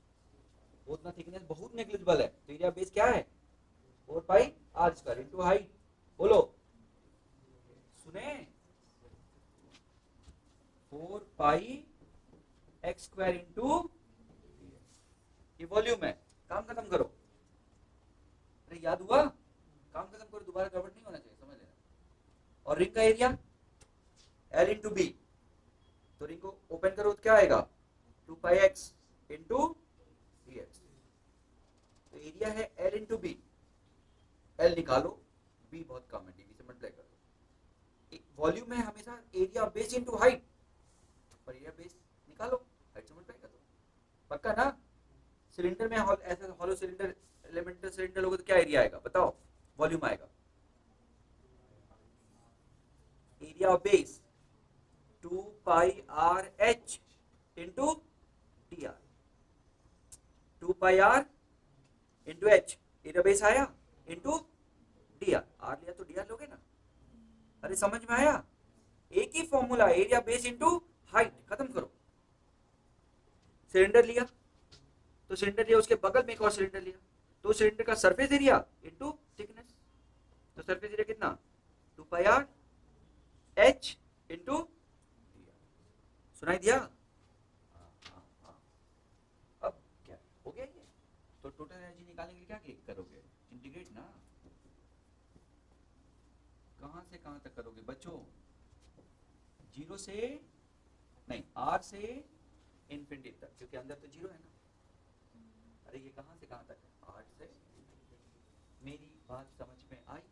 उतना थिकनेस बहुत नेग्लिजिबल है, तो एरिया बेस क्या है? 4 पाई आर स्क्वायर इनटू हाइट, बोलो सुने, 4 पाई एक्स स्क्वायर इनटू, ये वॉल्यूम है, काम खत्म करो। अरे याद हुआ? काम खत्म करो, दोबारा गड़बड़ नहीं होना चाहिए, समझ लेना। और रिंग का एरिया एल इंटू बी, तो रिंग को ओपन करो तो क्या आएगा, 2 पाई एक्स इंटू बी एक्स, तो एरिया है एल इंटू बी, एल निकालो, बी बहुत कम है, डीबी से मल्टीप्लाई करो। वॉल्यूम में हमेशा एरिया बेस इंटू हाइट, और एरिया बेस निकालो, हाइट से मल्टीप्लाई कर दो, पक्का ना? सिलेंडर में ऐसे हॉलो सिलेंडर, एलिमेंटल सिलेंडर होगा तो क्या एरिया आएगा बताओ, वॉल्यूम आएगा, area of base 2 pi r h into d r, 2 pi r into h, area base आया, इंटू डी आर, आर लिया तो डी आर लोगे ना? अरे समझ में आया? एक ही formula, area base into height, खत्म करो। सिलेंडर लिया तो सिलेंडर लिया, उसके बगल में एक और सिलेंडर लिया, तो सिलेंडर का सरफेस एरिया इंटू थिकनेस, तो सरफेस एरिया कितना, 2 pi r h into d r, सुनाई दिया? अब क्या हो गया ये? तो टोटल एनर्जी निकालने के लिए क्या करोगे, इंटीग्रेट ना, से कहां तक करोगे बच्चों? 0 से नहीं, r से इंफिनिटी तक, क्योंकि अंदर तो 0 है ना। अरे ये कहां से कहां तक है? r से। मेरी बात समझ में आई?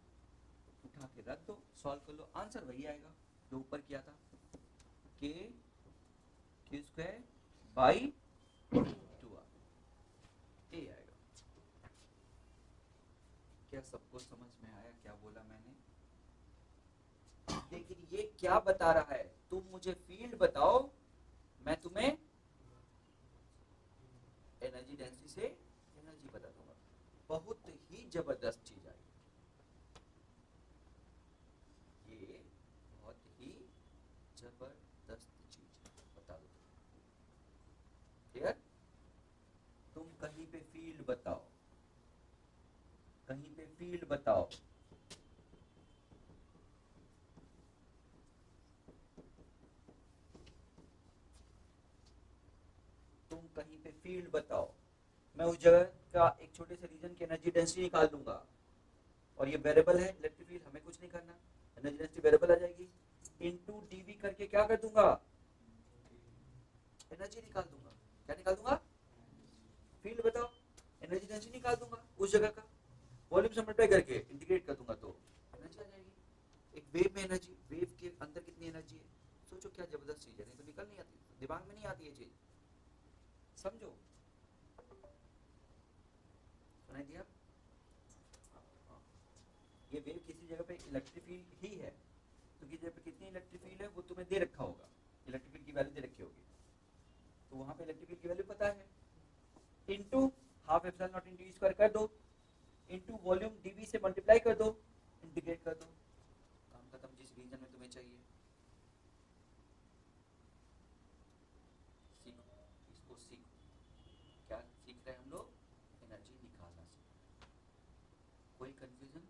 उठा के रख दो, सॉल्व कर लो, आंसर वही आएगा जो ऊपर किया था, k q square by 2r, ये आएगा। क्या सबको समझ में आया क्या बोला मैंने? लेकिन ये क्या बता रहा है? तुम मुझे फील्ड बताओ, मैं तुम्हें एनर्जी डेंसिटी से एनर्जी बता दूंगा। बहुत ही जबरदस्त चीज आई ये, बहुत ही जबरदस्त चीज, बता दो। क्लियर? तुम कहीं पे फील्ड बताओ, कहीं पे फील्ड बताओ। तुम कहीं पे फील्ड बताओ, मैं उस जगह का एक छोटे से रीजन की एनर्जी डेंसिटी निकाल दूंगा। और ये वेरिएबल है इलेक्ट्रिक फील्ड, हमें कुछ नहीं करना, एनर्जी डेंसिटी वेरिएबल आ जाएगी, इनटू डीवी करके क्या कर दूंगा? एनर्जी निकाल दूंगा। क्या निकाल दूंगा? फील्ड बताओ, एनर्जी डेंसिटी निकाल दूंगा उस जगह का, वॉल्यूम से मल्टीप्लाई करके इंटीग्रेट कर दूंगा तो एनर्जी आ जाएगी। एक वेव में एनर्जी, वेव के अंदर कितनी एनर्जी है, सोचो क्या जबरदस्त चीज है, नहीं तो निकल नहीं आती, दिमाग में नहीं आती है चीज, समझो। सुनाई दिया? ये वेव किसी जगह पे इलेक्ट्रिक फील्ड ही है, तो किसी जगह पे कितनी इलेक्ट्रिक फील्ड है वो तुम्हें दे रखा होगा, इलेक्ट्रिक फील्ड की वैल्यू दे रखी होगी, तो वहां पे इलेक्ट्रिक फील्ड की वैल्यू पता है, into half epsilon not into E square कर दो, इनटू वॉल्यूम डीवी से मल्टीप्लाई कर दो, इंटीग्रेट कर दो, काम खत्म। जिस रीजन में तुम्हें चाहिए सीखो, इसको सीखो। क्या सीख रहे हैं हम लोग? एनर्जी निकालना सीख। कोई कंफ्यूजन?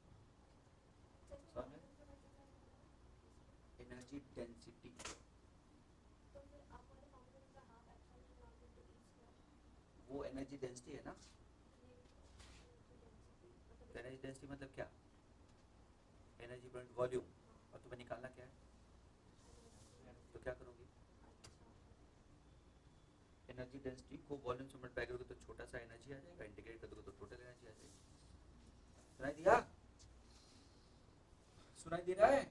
एनर्जी डेंसिटी, वो एनर्जी डेंसिटी है ना। एनर्जी डेंसिटी मतलब क्या? एनर्जी पर वॉल्यूम, और तुम्हें निकालना क्या है, तो क्या करोगे? एनर्जी डेंसिटी को वॉल्यूम से मल्टीप्लाई करोगे तो छोटा सा एनर्जी आ जाएगा, इंटीग्रेट कर दोगे तो टोटल एनर्जी आ जाएगी। सुनाई दिया? सुनाई दे रहा है?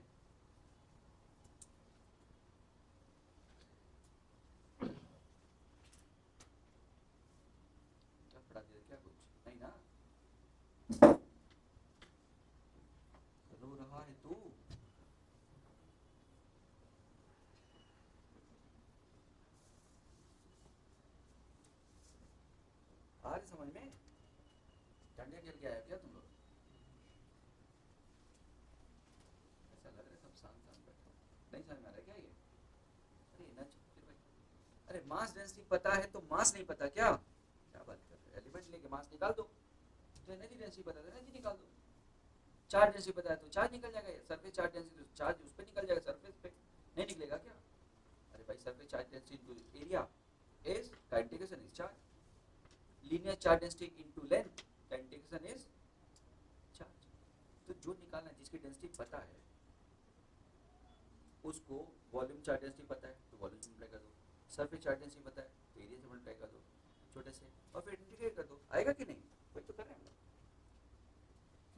क्या पढ़ा दिया, क्या कुछ नहीं ना? रो रहा है तू? आ रही समझ में? डांडिया खेल के आया क्या तुम लोग? ऐसा लग रहा है सब शांत शांत बैठे हो, नहीं समझ में आ रहा है क्या ये? अरे एनर्जी, अरे मास डेंसिटी पता है तो मास नहीं पता क्या? क्या बात कर रहे हो? एलिमेंट लेके मास निकाल दो, तो एनर्जी डेंसिटी पता है एनर्जी निकाल दो। चार्ज डेंसिटी पता है तो चार्ज निकल जाएगा, सरफेस चार्ज डेंसिटी तो चार्ज उस पे निकल जाएगा, सरफेस पे नहीं निकलेगा क्या? अरे भाई surface charge density into area is का integration is charge, linear charge density into length का इंटीग्रेशन इज चार्ज। तो जो निकालना है, जिसकी डेंसिटी पता है उसको वॉल्यूम चार्ज डेंसिटी पता है तो वॉल्यूम से मल्टीप्लाई कर दो, सरफेस चार्ज डेंसिटी पता है तो एरिया से मल्टीप्लाई कर दो छोटे से, और फिर इंटीग्रेट कर दो, आएगा कि नहीं? वही तो कर रहे हैं हम लोग।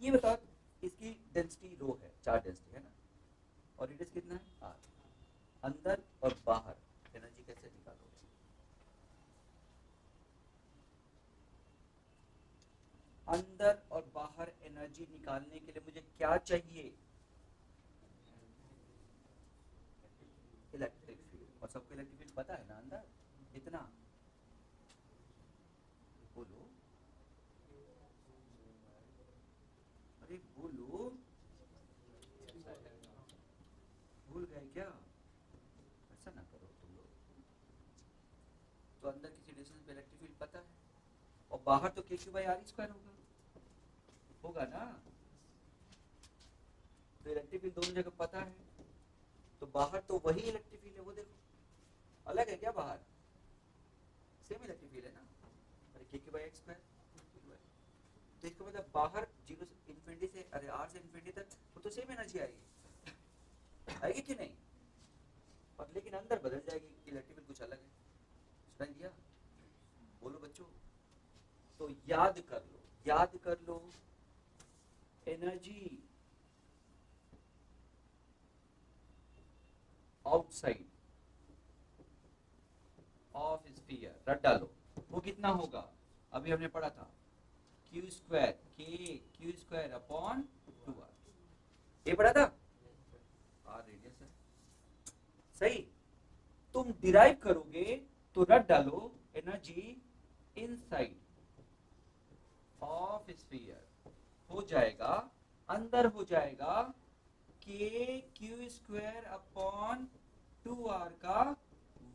ये बताओ, इसकी डेंसिटी रो है, चार्ज डेंसिटी है ना, और रेडियस कितना है आर, अंदर और बाहर एनर्जी कैसे निकालोगे? अंदर और बाहर एनर्जी निकालने के लिए मुझे क्या चाहिए? इलेक्ट्रिक फील्ड, और सबको इलेक्ट्रिक फील्ड पता है ना अंदर इतना, बोलो, अरे बोलो, भूल गए क्या? ऐसा ना करो तुम लोग। तो अंदर किसी डिस्टेंस पे इलेक्ट्रिक फील्ड पता है, और बाहर तो के क्यू बाई आर स्क्वायर होगा ना, तो इलेक्ट्रिक फील्ड दोनों जगह पता है, तो बाहर तो वही इलेक्ट्रिक फील्ड है, वो देखो अलग है क्या? बाहर सेम इलेक्ट्रिक फील्ड है ना, अरे के क्यू बाई एक्स स्क्वायर, तो इसका मतलब बाहर जीरो से इन्फिनिटी से, अरे आर से इन्फिनिटी तक वो तो सेम एनर्जी आएगी, आएगी कि नहीं? और लेकिन अंदर बदल जाएगी, इलेक्ट्रिक फील्ड कुछ अलग है। सुनाई दिया? बोलो बच्चों। तो याद कर low energy outside of sphere, रट डालो, वो कितना होगा? अभी हमने पढ़ा था क्यू स्क्वायर अपॉन 2r, ये पढ़ा था। r रेडियस है, सही। तुम डिराइव करोगे तो रट डालो एनर्जी इनसाइड ऑफ स्फीयर हो जाएगा, अंदर हो जाएगा के क्यू स्क्वायर अपॉन 2r का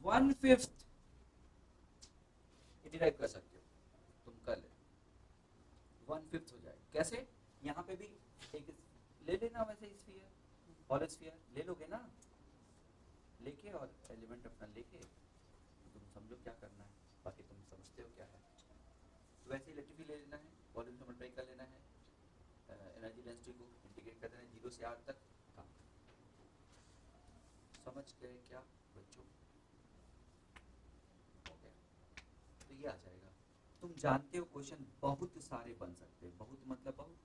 1/5। डिराइव कर सकते हो तुम, कर ले 1/5 हो जाएगा। कैसे? यहाँ पे भी एक ले लेना वैसे स्फीयर, हॉल स्फीयर ले लोगे ना, लेके और एलिमेंट अपना लेके तुम समझो क्या करना है, बाकी तुम समझते हो क्या है। तो वैसे इलेक्ट्रिक फील्ड ले लेना है, वॉल्यूम से मल्टीप्लाई कर लेना है, एनर्जी डेंसिटी को इंटीग्रेट कर देना है 0 से r तक। समझ गए क्या बच्चों? हो गया? तो ये आ जाएगा। तुम जानते हो क्वेश्चन बहुत सारे बन सकते हैं, बहुत मतलब बहुत,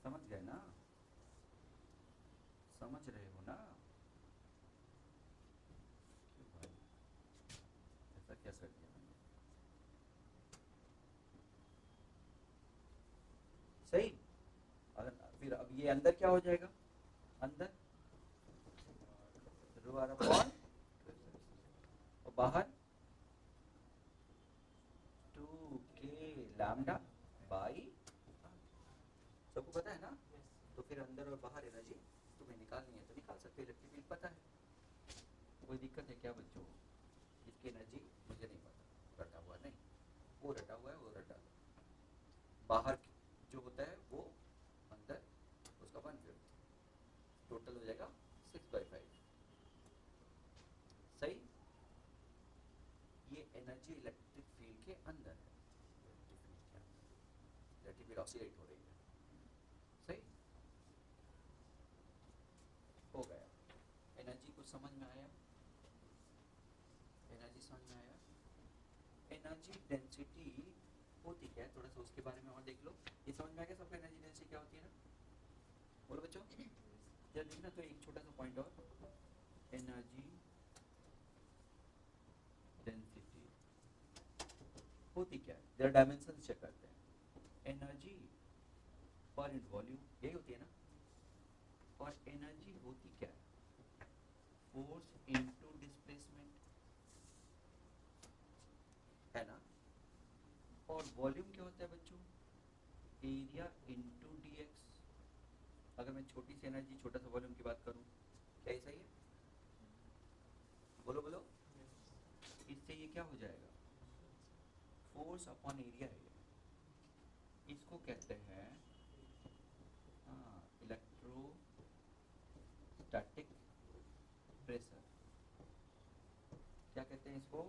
समझ गए ना? समझ रहे हो ना? क्यों भाई ऐसा क्या कर दिया मैंने? सही। और फिर अब ये अंदर क्या हो जाएगा? अंदर रो आर अपॉन, और बाहर 2k लैम्डा बाई, सबको पता है ना? तो फिर अंदर और बाहर एनर्जी तुम्हें निकालनी है तो निकाल सकते हो, इलेक्ट्रिक फील्ड पता है। कोई दिक्कत है क्या बच्चों? इसकी एनर्जी मुझे नहीं पता, रटा हुआ नहीं, वो रटा हुआ है, वो रटा लो। बाहर जो होता है वो अंदर उसका 1/5, टोटल हो जाएगा 6/5। सही। ये एनर्जी इलेक्ट्रिक फील्ड के अंदर है, इलेक्ट्रिक फील्ड के अंदर इलेक्ट्रिक फील्ड ऑसिलेट हो रही है। सही हो गया। एनर्जी कुछ समझ में आया? एनर्जी समझ में आया? एनर्जी डेंसिटी होती क्या है, थोड़ा सा उसके बारे में और देख लो। ये समझ में आ गया सबको एनर्जी डेंसिटी क्या होती है ना? बोलो बच्चों। जब लिखना तो एक छोटा सा पॉइंट और, एनर्जी डेंसिटी होती क्या है, जरा डायमेंशन चेक करते हैं। एनर्जी पर यूनिट वॉल्यूम, यही होती है ना? और एनर्जी होती क्या है? फोर्स इनटू डिस्प्लेसमेंट, है ना? और वॉल्यूम क्या होता है बच्चों? Area into dx। अगर मैं छोटी सी एनर्जी छोटा सा वॉल्यूम की बात करूं, क्या ये सही है? बोलो बोलो। इससे ये क्या हो जाएगा? फोर्स अपॉन एरिया है। इसको कहते हैं इलेक्ट्रोस्टैटिक प्रेशर। क्या कहते हैं इसको?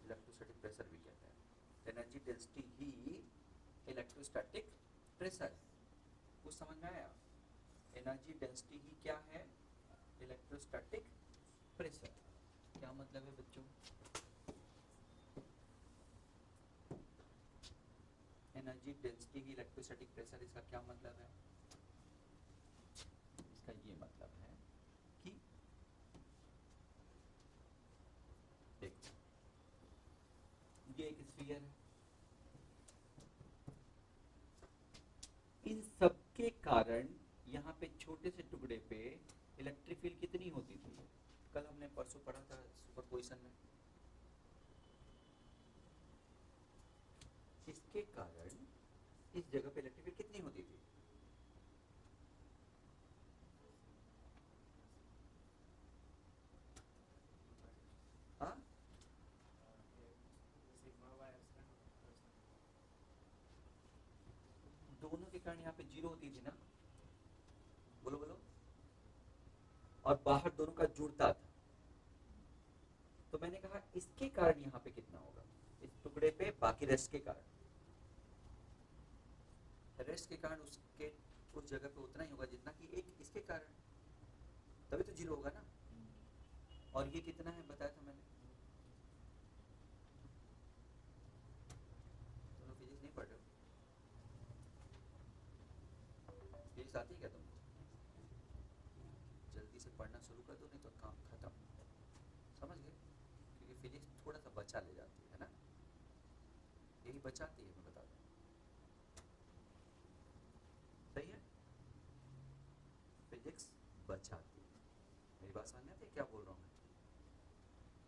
इलेक्ट्रोस्टैटिक प्रेशर भी कहते हैं। एनर्जी डेंसिटी ही इलेक्ट्रोस्टैटिक प्रेशर। कुछ समझ में आया? एनर्जी डेंसिटी ही क्या है? Electrostatic pressure. क्या मतलब है बच्चों? एनर्जी डेंसिटी ही इलेक्ट्रोस्टैटिक प्रेशर, इसका क्या मतलब है? इसका ये मतलब है कि देखो ये एक स्फीयर है, इन सब के कारण यहाँ पे छोटे से टुकड़े पे इलेक्ट्रिक फील्ड कितनी होती थी? कल हमने परसों पढ़ा था सुपरपोजिशन में। इसके कारण इस जगह पे इलेक्ट्रिक फील्ड कितनी होती थी? हाँ, दोनों के कारण यहाँ पे 0 होती थी ना? बोलो बोलो। और बाहर दोनों का जुड़ता था। तो मैंने कहा इसके कारण यहाँ पे कितना होगा? इस टुकड़े पे बाकी रेस्ट के कारण, रेस्ट के कारण उसके उस जगह पे उतना ही होगा जितना कि एक इसके कारण, तभी तो जीरो होगा ना। और ये कितना है बताया था मैंने, तुम लोग फिजिक्स नहीं पढ़ रहे हो? फिजिक्स आती है क्या तुमको? जल्दी से पढ़ना शुरू कर दो, नहीं तो काम खत्म। समझ गए? क्योंकि फिजिक्स थोड़ा सा बचा ले जाती है ना, यही बचाती है, मैं बता दूं। सही है, फिजिक्स बचाती है। मेरी बात समझ में आती है क्या बोल रहा हूँ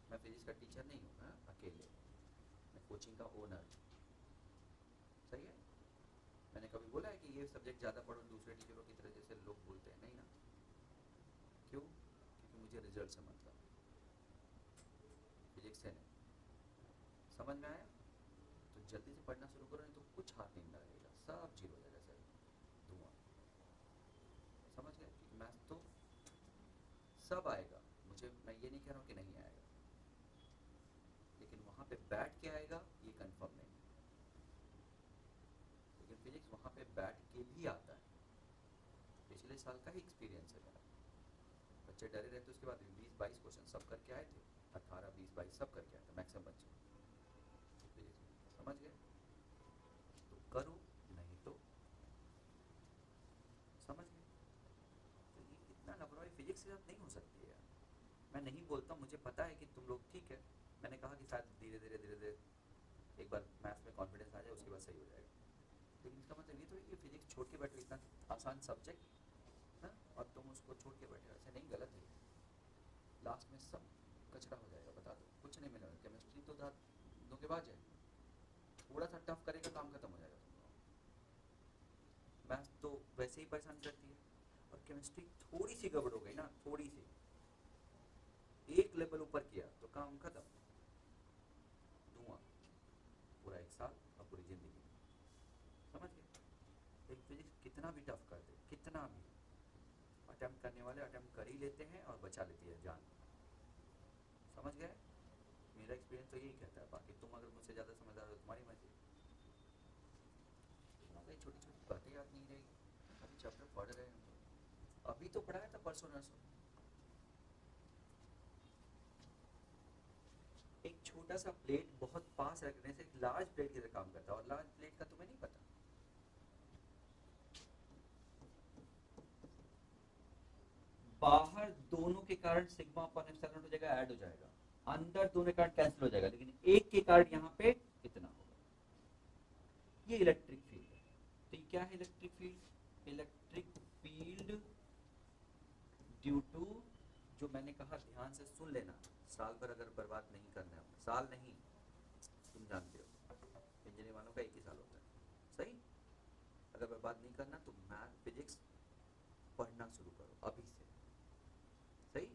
मैं फिजिक्स का टीचर नहीं हूँ, हाँ, अकेले, मैं कोचिंग का ओनर। सही है, मैंने कभी बोला है कि ये सब्जेक्ट ज़्यादा पढ़ो दूसरे टीचरों की तरह जैसे लोग बोलते हैं, नहीं ना। क्यों? क्योंकि मुझे रिजल्ट से मतलब, फिजिक्स से नहीं। समझ में आया? तो जल्दी से पढ़ना शुरू करो, नहीं तो कुछ हाथ नहीं लगेगा, सब जीरो हो जाएगा, सर धुआं। समझ गए? क्योंकि मैथ तो सब आएगा, मुझे, मैं ये नहीं कह रहा हूँ कि नहीं आएगा, लेकिन वहाँ पे बैठ के आएगा ये कंफर्म नहीं। लेकिन फिजिक्स वहाँ पे बैठ के भी आता है, पिछले साल का ही एक्सपीरियंस है मेरा। बच्चे डरे रहते, उसके बाद 20-22 क्वेश्चन सब करके आए थे, 18-20-22 सब करके आए थे मैक्सिमम बच्चे फिजिक्स में। समझ गए? तो करो, नहीं तो समझ गए। तो ये इतना लापरवाही फिजिक्स के साथ नहीं हो सकती है यार। मैं नहीं बोलता, मुझे पता है कि तुम लोग, ठीक है, मैंने कहा कि शायद धीरे धीरे एक बार मैथ्स में कॉन्फिडेंस आ जाए उसके बाद सही हो जाएगा, लेकिन इसका मतलब ये थोड़ी कि फिजिक्स छोड़ के बैठो, इतना आसान सब्जेक्ट है और तुम उसको छोड़ के बैठे हो, ऐसे नहीं, गलत है। लास्ट में सब कचरा हो जाएगा, बता दो, कुछ नहीं मिलेगा। केमिस्ट्री तो धोखेबाज है, थोड़ा सा टफ करेगा काम खत्म हो जाएगा तुम लोगों। मैथ्स तो वैसे ही परेशान करती है, और केमिस्ट्री थोड़ी सी गड़बड़ हो गई ना, थोड़ी सी, एक लेवल ऊपर किया तो काम खत्म, धुआं, पूरा एक साल और पूरी जिंदगी। समझ गए? एक फिजिक्स कितना भी टफ कर दे, कितना भी, अटेम्प्ट करने वाले अटेम्प्ट कर ही लेते हैं और बचा लेती है जान। समझ गए? मेरा एक्सपीरियंस तो यही कहता है, बाकी तुम अगर मुझसे ज़्यादा समझदार हो तुम्हारी मर्जी। कई छोटी छोटी बातें याद नहीं रहेगी, अभी चैप्टर पढ़ रहे हैं तो, अभी तो पढ़ाया था परसों नरसों। एक छोटा सा प्लेट बहुत पास रखने से एक लार्ज प्लेट की तरह काम करता है, और लार्ज प्लेट का तुम्हें नहीं पता। बाहर दोनों के कारण सिग्मा अपॉन एप्सिलॉन हो जाएगा, ऐड हो जाएगा, अंदर दोनों के कारण कैंसिल हो जाएगा, लेकिन एक के कारण यहाँ पे कितना होगा। ये इलेक्ट्रिक फील्ड है। तो ये क्या है electric field? Electric field due to, जो मैंने कहा ध्यान से सुन लेना, साल भर अगर बर्बाद नहीं करना है, साल नहीं, तुम जानते हो इंजीनियरिंग वालों का एक ही साल होता है, सही। अगर बर्बाद नहीं करना तो मैथ फिजिक्स पढ़ना शुरू करो अभी से, सही।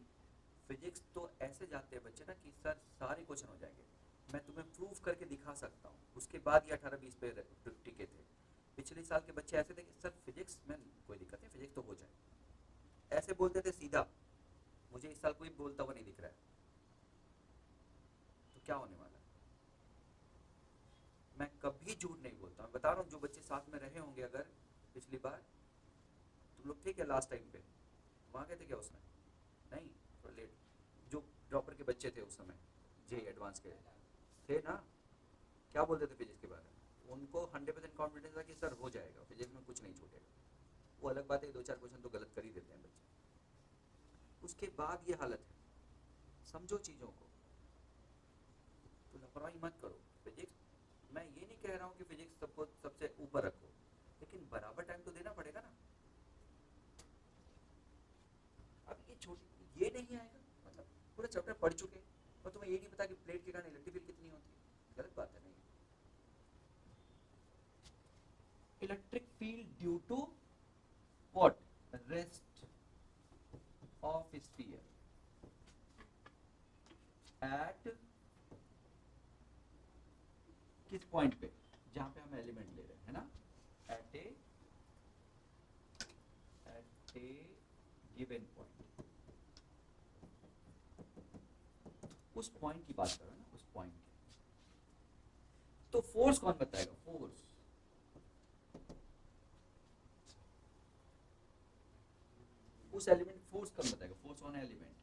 फिजिक्स तो ऐसे जाते हैं बच्चे ना कि सर सारे क्वेश्चन हो जाएंगे, मैं तुम्हें प्रूफ करके दिखा सकता हूँ, उसके बाद ये 18-20 पे टिके थे। पिछले साल के बच्चे ऐसे थे कि सर फिजिक्स में कोई दिक्कत नहीं, फिजिक्स तो हो जाए, ऐसे बोलते थे सीधा। मुझे इस साल कोई बोलता हुआ नहीं दिख रहा है, तो क्या होने वाला है? मैं कभी झूठ नहीं बोलता, मैं बता रहा हूँ, जो बच्चे साथ में रहे होंगे अगर पिछली बार, तुम लोग थे क्या लास्ट टाइम पे, वहाँ गए थे क्या उसमें? नहीं, थोड़ा लेट, जो ड्रॉपर के बच्चे थे उस समय, जे एडवांस के थे ना, क्या बोलते थे फिजिक्स के बारे में? उनको 100% कॉन्फिडेंस था कि सर हो जाएगा, फिजिक्स में कुछ नहीं छूटेगा। वो अलग बात है, 2-4 क्वेश्चन तो गलत कर ही देते हैं बच्चे, उसके बाद ये हालत है। समझो चीज़ों को, तो लापरवाही मत करो। फिजिक्स, मैं ये नहीं कह रहा हूँ कि फिजिक्स सबको सबसे ऊपर रखो, लेकिन बराबर टाइम तो देना पड़ेगा ना। अब ये छोटी, ये नहीं आएगा, मतलब पूरा चैप्टर पढ़ चुके और तुम्हें ये नहीं पता कि प्लेट के कारण इलेक्ट्रिक फील्ड कितनी होती है, गलत बात है। नहीं, electric field due to what? Rest of sphere at किस पॉइंट पे? जहां पे हम एलिमेंट ले रहे हैं ना, एट ए गिवन पॉइंट, उस पॉइंट की बात करो ना, उस पॉइंट की। तो फोर्स कौन बताएगा? फोर्स उस एलिमेंट फोर्स कौन बताएगा, force on element,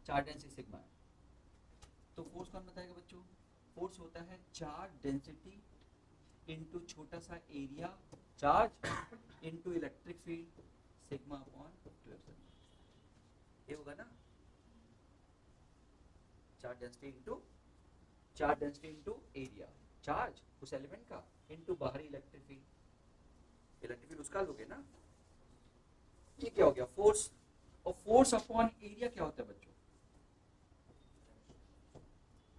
charge density sigma है। तो फोर्स कौन बताएगा बच्चों, फोर्स होता है चार्ज डेंसिटी इनटू छोटा सा area charge into electric field sigma upon 2 epsilon. ये होगा ना, charge density into area charge उस एलिमेंट का इनटू बाहरी इलेक्ट्रिक फील्ड, इलेक्ट्रिक फील्ड उसका लोगे ना। ये क्या हो गया, फोर्स। और फोर्स अपॉन एरिया क्या होता है बच्चों,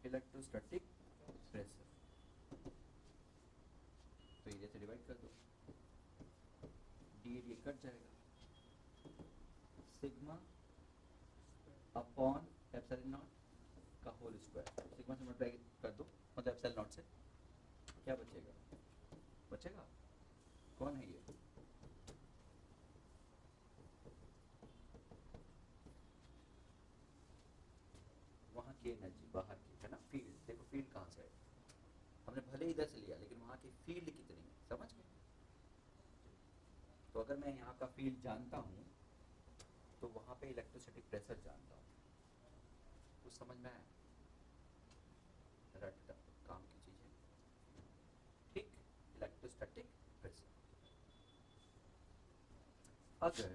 इलेक्ट्रोस्टैटिक प्रेशर। तो एरिया से डिवाइड कर दो, डी एरिया कट जाएगा, सिग्मा अपॉन एप्सिलॉन नॉट का होल स्क्वायर, सिग्मा से मल्टीप्लाई कर दो मतलब एप्सिलॉन नॉट से, क्या बचेगा, बचेगा कौन है ये, वहां की एनर्जी बाहर की है ना, फील्ड। देखो फील्ड कहाँ से है, हमने भले इधर से लिया लेकिन वहां की फील्ड कितनी है, समझ गए। तो अगर मैं यहाँ का फील्ड जानता हूँ तो वहां पे इलेक्ट्रोस्टैटिक प्रेशर जानता हूँ, कुछ समझ में आया, रट काम की चीज है, ठीक। इलेक्ट्रोस्टैटिक प्रेशर, अगर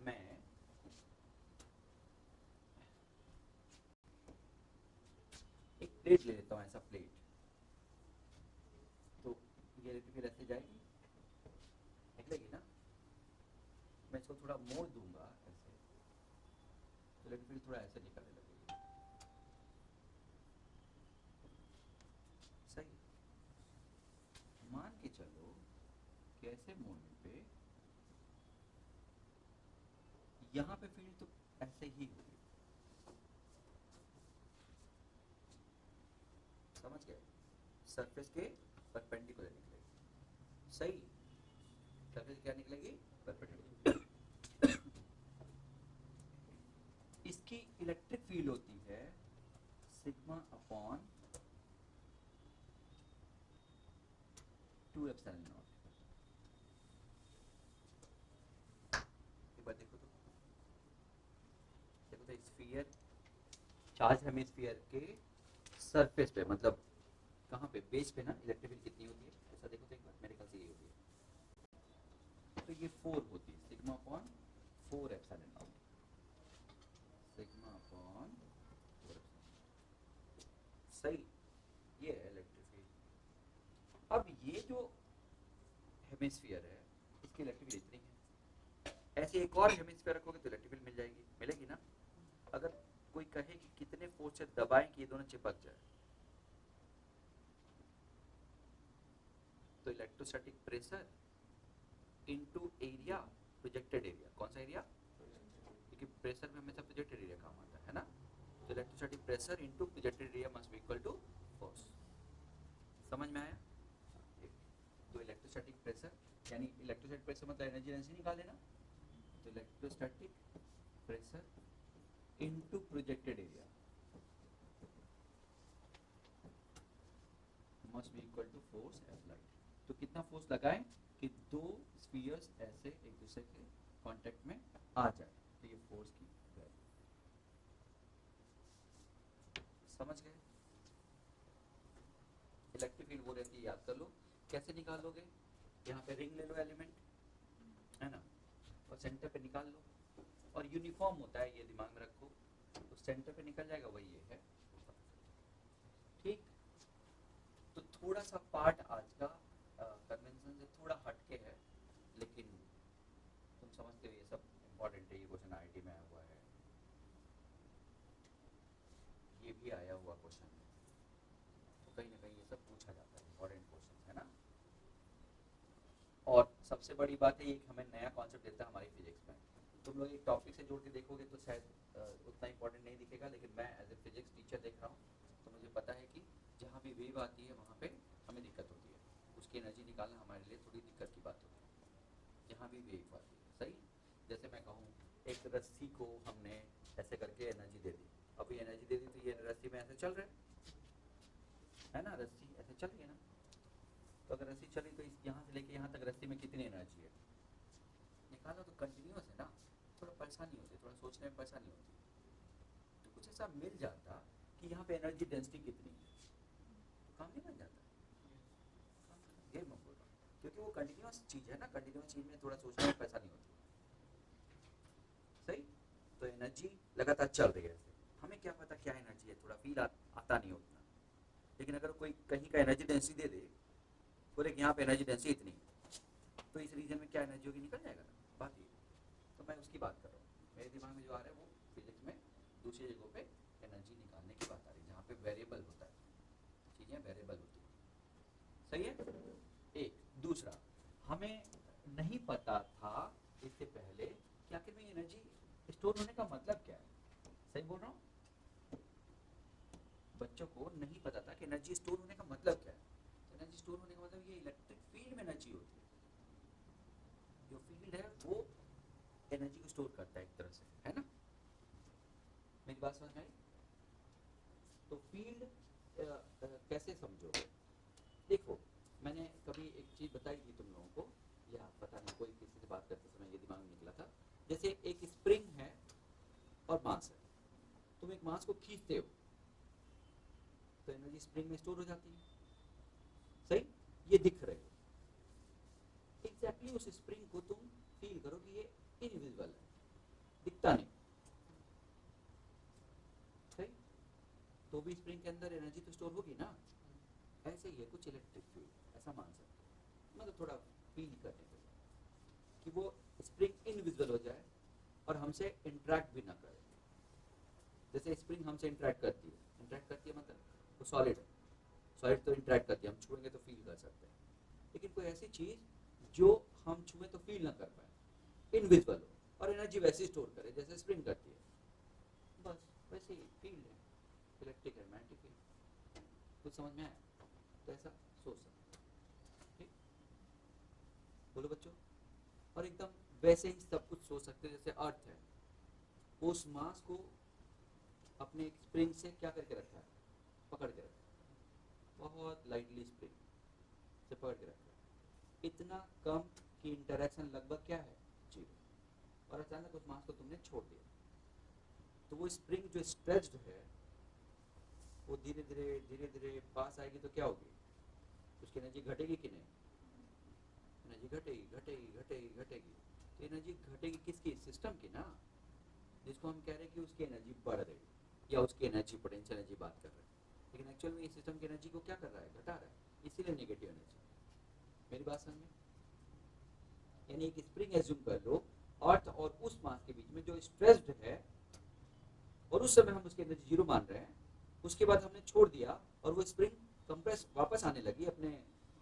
मैं एक प्लेट ले लेता हूँ, ऐसा प्लेट, तो ये इलेक्ट्रिक फील्ड ऐसे जाएगी, निकलेगी ना। मैं इसको थोड़ा मोड़ दूंगा ऐसे, तो इलेक्ट्रिक फील्ड थोड़ा ऐसे निकलने लगेगी, सही। मान के चलो कि ऐसे मोड़ने पे यहाँ पे फील्ड तो ऐसे ही होगी, समझ गए, सरफेस के परपेंडिकुलर निकलेगी, सही। सरफेस क्या निकलेगी, परपेंडिकुलर। इसकी इलेक्ट्रिक फील्ड होती है सिग्मा अपॉन 2 एप्सिलॉन नॉट। एक बार देखो तो, स्फीयर, चार्ज हेमिस्फीयर के सरफेस पे, मतलब कहाँ पे, बेस पे ना, इलेक्ट्रिक फील्ड कितनी होती है, ऐसा देखो तो एक बार, मेरे ख्याल से ये होती है, तो ये 4 होती है, sigma upon 4 epsilon not, sigma upon 4 epsilon, सही। ये है इलेक्ट्रिक फील्ड। अब ये जो हेमिस्फीयर है इसकी इलेक्ट्रिक फील्ड इतनी है, ऐसे एक और हेमिस्फीयर रखोगे तो इलेक्ट्रिक फील्ड मिल जाएगी, मिलेगी ना। अगर कोई कहे कि कितने फोर्स से दबाएं कि ये दोनों चिपक जाए, तो electrostatic pressure into area, projected area, कौन सा एरिया, क्योंकि प्रेशर में हमेशा प्रोजेक्टेड एरिया काम आता है ना। तो electrostatic pressure into projected area must be equal to force, समझ में आया। तो इलेक्ट्रोस्टैटिक प्रेशर यानी इलेक्ट्रोस्टैटिक प्रेशर मतलब एनर्जी डेंसिटी निकाले ना, तो electrostatic pressure into projected area must be equal to force applied. तो कितना फोर्स लगाएं कि दो स्फीयर्स ऐसे एक दूसरे के कांटेक्ट में आ जाए, तो ये फोर्स की वैल्यू, समझ गए। इलेक्ट्रिक फील्ड वो रहती है, याद कर लो, कैसे निकालोगे, यहाँ पे रिंग ले लो एलिमेंट, है ना, और सेंटर पे निकाल लो, और यूनिफॉर्म होता है ये दिमाग में रखो, तो सेंटर पे निकल जाएगा, वही ये है, ठीक। तो थोड़ा सा पार्ट आज का कन्वेंशन से थोड़ा हटके है, लेकिन तुम समझते हो ये सब इम्पोर्टेंट है, ये क्वेश्चन आईआईटी में आया हुआ है, ये भी आया हुआ क्वेश्चन है, तो कहीं ना कहीं ये सब पूछा जाता है, इम्पोर्टेंट क्वेश्चन है ना। और सबसे बड़ी बात है ये हमें नया कॉन्सेप्ट देता है हमारी फिजिक्स में। तुम लोग एक टॉपिक से जोड़ के देखोगे तो शायद उतना इंपॉर्टेंट नहीं दिखेगा, लेकिन मैं एज ए फिजिक्स टीचर देख रहा हूँ तो मुझे पता है कि जहाँ भी वेव आती है वहाँ पे हमें दिक्कत होती है, उसकी एनर्जी निकालना हमारे लिए थोड़ी दिक्कत की बात होती है जहाँ भी वेव आती है, सही। जैसे मैं कहूँ एक रस्सी को हमने ऐसे करके एनर्जी दे दी, अब ये एनर्जी दे दी तो ये रस्सी में ऐसे चल रहा है ना, रस्सी ऐसे चल रही है ना, तो अगर रस्सी चली तो इस यहाँ से लेके यहाँ तक रस्सी में कितनी एनर्जी है निकालो तो कंटिन्यूअस है ना, थोड़ा परेशानी होती है, थोड़ा सोचने में परेशानी होती है। तो कुछ ऐसा मिल जाता कि यहाँ पे एनर्जी डेंसिटी कितनी है तो काम नहीं बन जाता, ये मैं बोल रहा हूँ, क्योंकि वो कंटिन्यूअस चीज है ना, कंटिन्यूअस चीज में थोड़ा सोचने में परेशानी होती है। सही, तो एनर्जी लगातार चल रही है ऐसे, हमें क्या पता क्या एनर्जी है, थोड़ा फील आता नहीं उतना, लेकिन अगर कोई कहीं का एनर्जी डेंसिटी दे दे, बोले कि यहाँ पे एनर्जी डेंसिटी इतनी है, तो इस रीजन में क्या एनर्जी होगी निकल जाएगा ना, बात ये। तो मैं उसकी बात कर रहा हूँ, मेरे दिमाग में जो आ रहा है वो फिजिक्स में दूसरी जगहों पे एनर्जी निकालने की बात आ रही है, जहाँ पे वेरिएबल होता है, चीजें वेरिएबल होती है। सही है। एक दूसरा, हमें नहीं पता था इससे पहले कि आखिर में एनर्जी स्टोर होने का मतलब क्या है। सही बोल रहा हूँ, बच्चों को नहीं पता था कि एनर्जी स्टोर होने का मतलब क्या है। तो एनर्जी स्टोर होने का मतलब ये इलेक्ट्रिक फील्ड में एनर्जी होती है, जो फील्ड है वो एनर्जी को स्टोर करता है एक तरह से, है ना। मेरी बात समझ में आई। तो फील्ड कैसे समझोगे, देखो मैंने कभी एक चीज बताई थी तुम लोगों को, या पता नहीं कोई किसी से बात करते समय ये दिमाग में निकला था, जैसे एक स्प्रिंग है और मास है, तुम एक मास को खींचते हो तो एनर्जी स्प्रिंग में स्टोर हो जाती है। सही, ये दिख रही है, एग्जैक्टली उस स्प्रिंग को तुम फील करो कि ये इनविजिबल है, दिखता नहीं। सही, तो भी स्प्रिंग के अंदर एनर्जी तो स्टोर होगी ना, ऐसे ही है कुछ इलेक्ट्रिक फील्ड, ऐसा मान सकते हैं, मतलब थोड़ा फील करने के लिए कि वो स्प्रिंग इनविजिबल हो जाए और हमसे इंटरेक्ट भी ना करे। जैसे स्प्रिंग हमसे इंटरेक्ट करती है मतलब वो सॉलिड है, सॉलिड तो इंटरेक्ट करती है, हम छुएंगे तो फील कर सकते हैं, लेकिन कोई ऐसी चीज जो हम छुए तो फील ना कर पाए, इनविजिबल हो और एनर्जी वैसे ही स्टोर करे जैसे स्प्रिंग करती है, बस वैसे ही फील्ड है, इलेक्ट्रिक एंड मैग्नेटिक फील्ड। कुछ समझ में आया, तो ऐसा सोच सकते हैं, ठीक। बोलो बच्चों, और एकदम वैसे ही सब कुछ सोच सकते हैं जैसे अर्थ है, उस मास को अपने एक स्प्रिंग से क्या करके रखा है, पकड़ के रखा है, बहुत लाइटली स्प्रिंग से पकड़ के रखा है, इतना कम कि इंटरेक्शन लगभग क्या है, जीरो, और अचानक उस मास को तुमने छोड़ दिया, तो वो स्प्रिंग जो स्ट्रेच्ड है वो धीरे धीरे पास आएगी तो क्या होगी, उसकी एनर्जी घटेगी कि नहीं, एनर्जी घटेगी। तो एनर्जी घटेगी किसकी, सिस्टम की ना, जिसको हम कह रहे हैं कि उसकी एनर्जी बढ़ रही है या उसकी एनर्जी पोटेंशियल एनर्जी बात कर रहे हैं, लेकिन एक्चुअल में ये सिस्टम की एनर्जी को क्या कर रहा है, घटा रहा है, इसीलिए नेगेटिव एनर्जी। मेरी बात समझ में, यानी एक स्प्रिंग एज्यूम कर लो अर्थ और उस मास के बीच में जो स्ट्रेस्ड है, और उस समय हम उसकी एनर्जी जीरो मान रहे हैं, उसके बाद हमने छोड़ दिया और वो स्प्रिंग कंप्रेस वापस आने लगी, अपने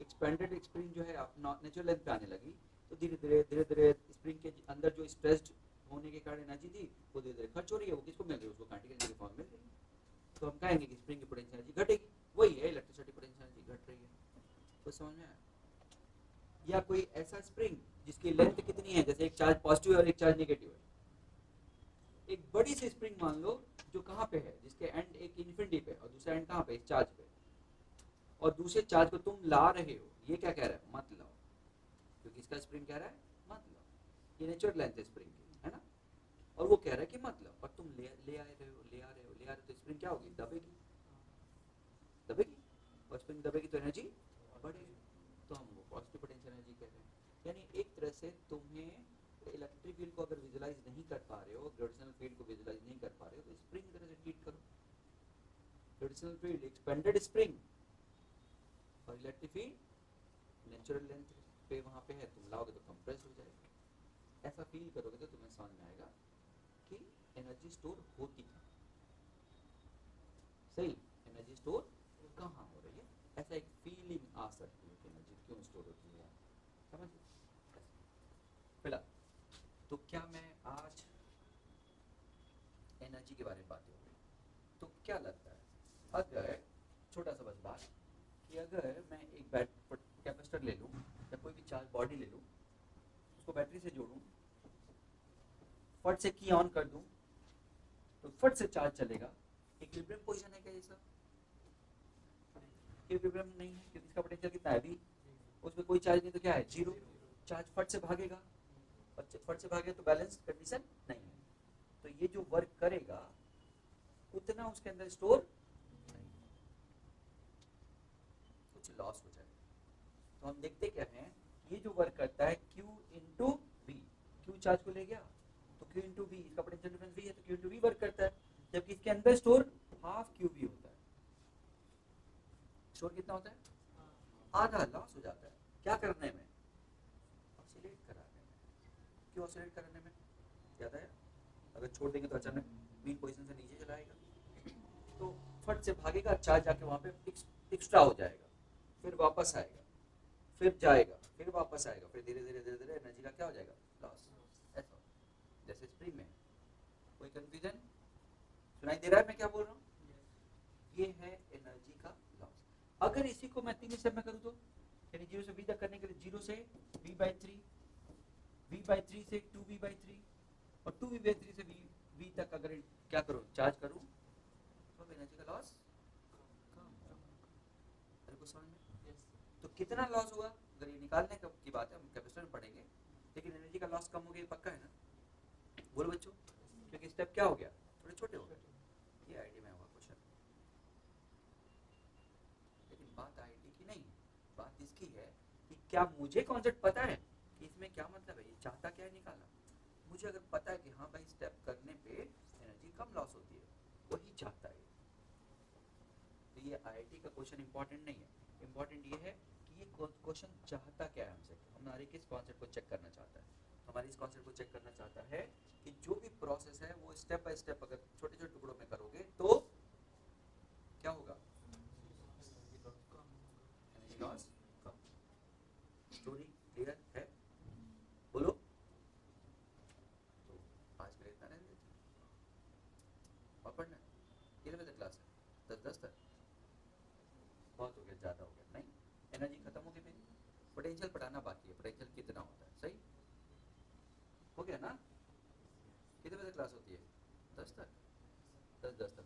एक्सपेंडेड स्प्रिंग जो है नेचुरल लेंथ पे आने लगी, तो धीरे धीरे स्प्रिंग के अंदर जो स्ट्रेस्ड होने के कारण एनर्जी थी वो धीरे धीरे खर्च हो रही है, वो किसको मिल रही है, उसको काइनेटिक एनर्जी के फॉर्म में मिल रही है। तो हम कहेंगे कि स्प्रिंग की पोटेंशियल एनर्जी घटेगी, वही है इलेक्ट्रिसिटी पोटेंशियल एनर्जी घट रही है। तो समझ में आया। या कोई ऐसा स्प्रिंग जिसकी लेंथ कितनी है, जैसे एक चार्ज पॉजिटिव है और एक चार्ज नेगेटिव है, एक बड़ी सी स्प्रिंग मान लो जो कहाँ पे है, जिसके एंड एक इन्फिनिटी पे और दूसरा एंड कहाँ पे, इस चार्ज पे, और दूसरे चार्ज को तुम ला रहे हो, ये क्या कह रहा है, मत लाओ, क्योंकि इसका स्प्रिंग कह रहा है मत लाओ, ये नेचुरल लेंथ है स्प्रिंग की, है ना, और वो कह रहा है कि मत लाओ, और तुम ले आ रहे हो, तो स्प्रिंग क्या होगी, दबेगी, और स्प्रिंग दबेगी तो एनर्जी बढ़ेगी, तो हम वो पॉजिटिव पोटेंशियल एनर्जी कह रहे हैं। यानी एक तरह से तुम्हें इलेक्ट्रिक फील्ड को अगर विजुलाइज नहीं कर पा रहे हो, ग्रेविटेशनल फील्ड को विजुलाइज नहीं कर पा रहे हो, तो स्प्रिंग की तरह से ट्रीट करो, ग्रेविटेशनल फील्ड एक्सपेंडेड स्प्रिंग और इलेक्ट्रिक फील्ड नेचुरल लेंथ पे वहां पे है, तुम लाओगे तो कंप्रेस हो जाएगा। ऐसा फील करोगे तो तुम्हें समझ में आएगा कि एनर्जी स्टोर होती है, सही, एनर्जी स्टोर कहाँ हो रही है, ऐसा एक फीलिंग आ सकती है कि एनर्जी क्यों स्टोर होती है, समझ फिलहाल। तो क्या मैं आज एनर्जी के बारे में बात हो गई, तो क्या लगता है अगर छोटा सा बस बात कि अगर मैं एक कैपेसिटर ले लूँ या कोई भी चार्ज बॉडी ले लूँ, उसको बैटरी से जोड़ूँ, फट से की ऑन कर दूँ तो फट से चार्ज चलेगा, इक्विलिब्रियम पोजीशन है क्या ये सब, इक्विलिब्रियम नहीं है, क्योंकि इसका पोटेंशियल कितना है, उसमें कोई चार्ज नहीं तो क्या है, जीरो। चार्ज फट से भागेगा, और फट से भागे तो बैलेंस कंडीशन नहीं है। तो ये जो वर्क करेगा उतना उसके अंदर स्टोर नहीं, कुछ लॉस हो जाएगा। तो हम देखते क्या है, ये जो वर्क करता है Q into V, Q charge को ले गया तो Q इंटू वी, इसका पोटेंशियल डिफरेंस V है तो Q इंटू वी वर्क करता है, जबकि इसके अंदर स्टोर हाफ QV होता है। स्टोर कितना होता है, आधा, लॉस हो जाता है। क्या करने में, ऑसिलेट कराने में। क्यों ऑसिलेट कराने में, याद आया, अगर छोड़ देंगे तो अचानक मीन पोजीशन से नीचे चला आएगा, तो फट से भागेगा, चार्ज जाके वहां पे एक्स्ट्रा हो जाएगा, फिर वापस आएगा, फिर जाएगा, फिर वापस आएगा, फिर धीरे धीरे धीरे धीरे एनर्जी का क्या हो जाएगा, लॉस। ऐसा जैसे स्प्रिंग में। कोई कंफ्यूजन, सुनाई दे रहा है मैं क्या बोल रहा हूँ? ये है एनर्जी का लॉस। अगर इसी को मैं 3 स्टेप में करूँ तो, यानी 0 से v तक करने के लिए 0 से v/3, v/3 से 2v/3 और 2v/3 से v तक अगर क्या करूँ, चार्ज करूँ, तो एनर्जी का लॉस कम। मेरे को समझ में? तो कितना लॉस हुआ, अगर ये निकालने की बात है, हम कैपेसिटर में पढ़ेंगे, लेकिन एनर्जी का लॉस कम हो गया, पक्का है ना? बोलो बच्चों, क्योंकि स्टेप क्या हो गया, थोड़े छोटे हो गए। ये आईडी में हुआ क्वेश्चन, लेकिन बात आईडी की नहीं, बात इसकी है कि क्या मुझे कॉन्सेप्ट पता है कि इसमें क्या मतलब है, ये चाहता क्या है निकालना। मुझे अगर पता है कि हाँ भाई स्टेप करने पे एनर्जी कम लॉस होती है, वही चाहता है। तो ये आईआईटी का क्वेश्चन इंपॉर्टेंट नहीं है, इंपॉर्टेंट ये है कि ये क्वेश्चन चाहता क्या है हमसे, हमारे किस कॉन्सेप्ट को चेक करना चाहता है। हमारे इस कॉन्सेप्ट को चेक करना चाहता है कि जो भी प्रोसेस है वो स्टेप बाय स्टेप अगर छोटे छोटे टुकड़ों में करोगे तो क्या होगा, एनर्जी लॉस कम। स्टोरी क्लियर है? बोलो। तो आज के लिए इतना रहने देते हैं। और पढ़ना कितने बजे क्लास है, 10 तक? बहुत हो गया, ज़्यादा हो गया। नहीं, एनर्जी खत्म हो गई मेरी, पोटेंशियल पढ़ाना बाकी है। पोटेंशियल कितना होता है, सही हो गया ना? कितने बजे क्लास होती है, 10 तक? 10 तक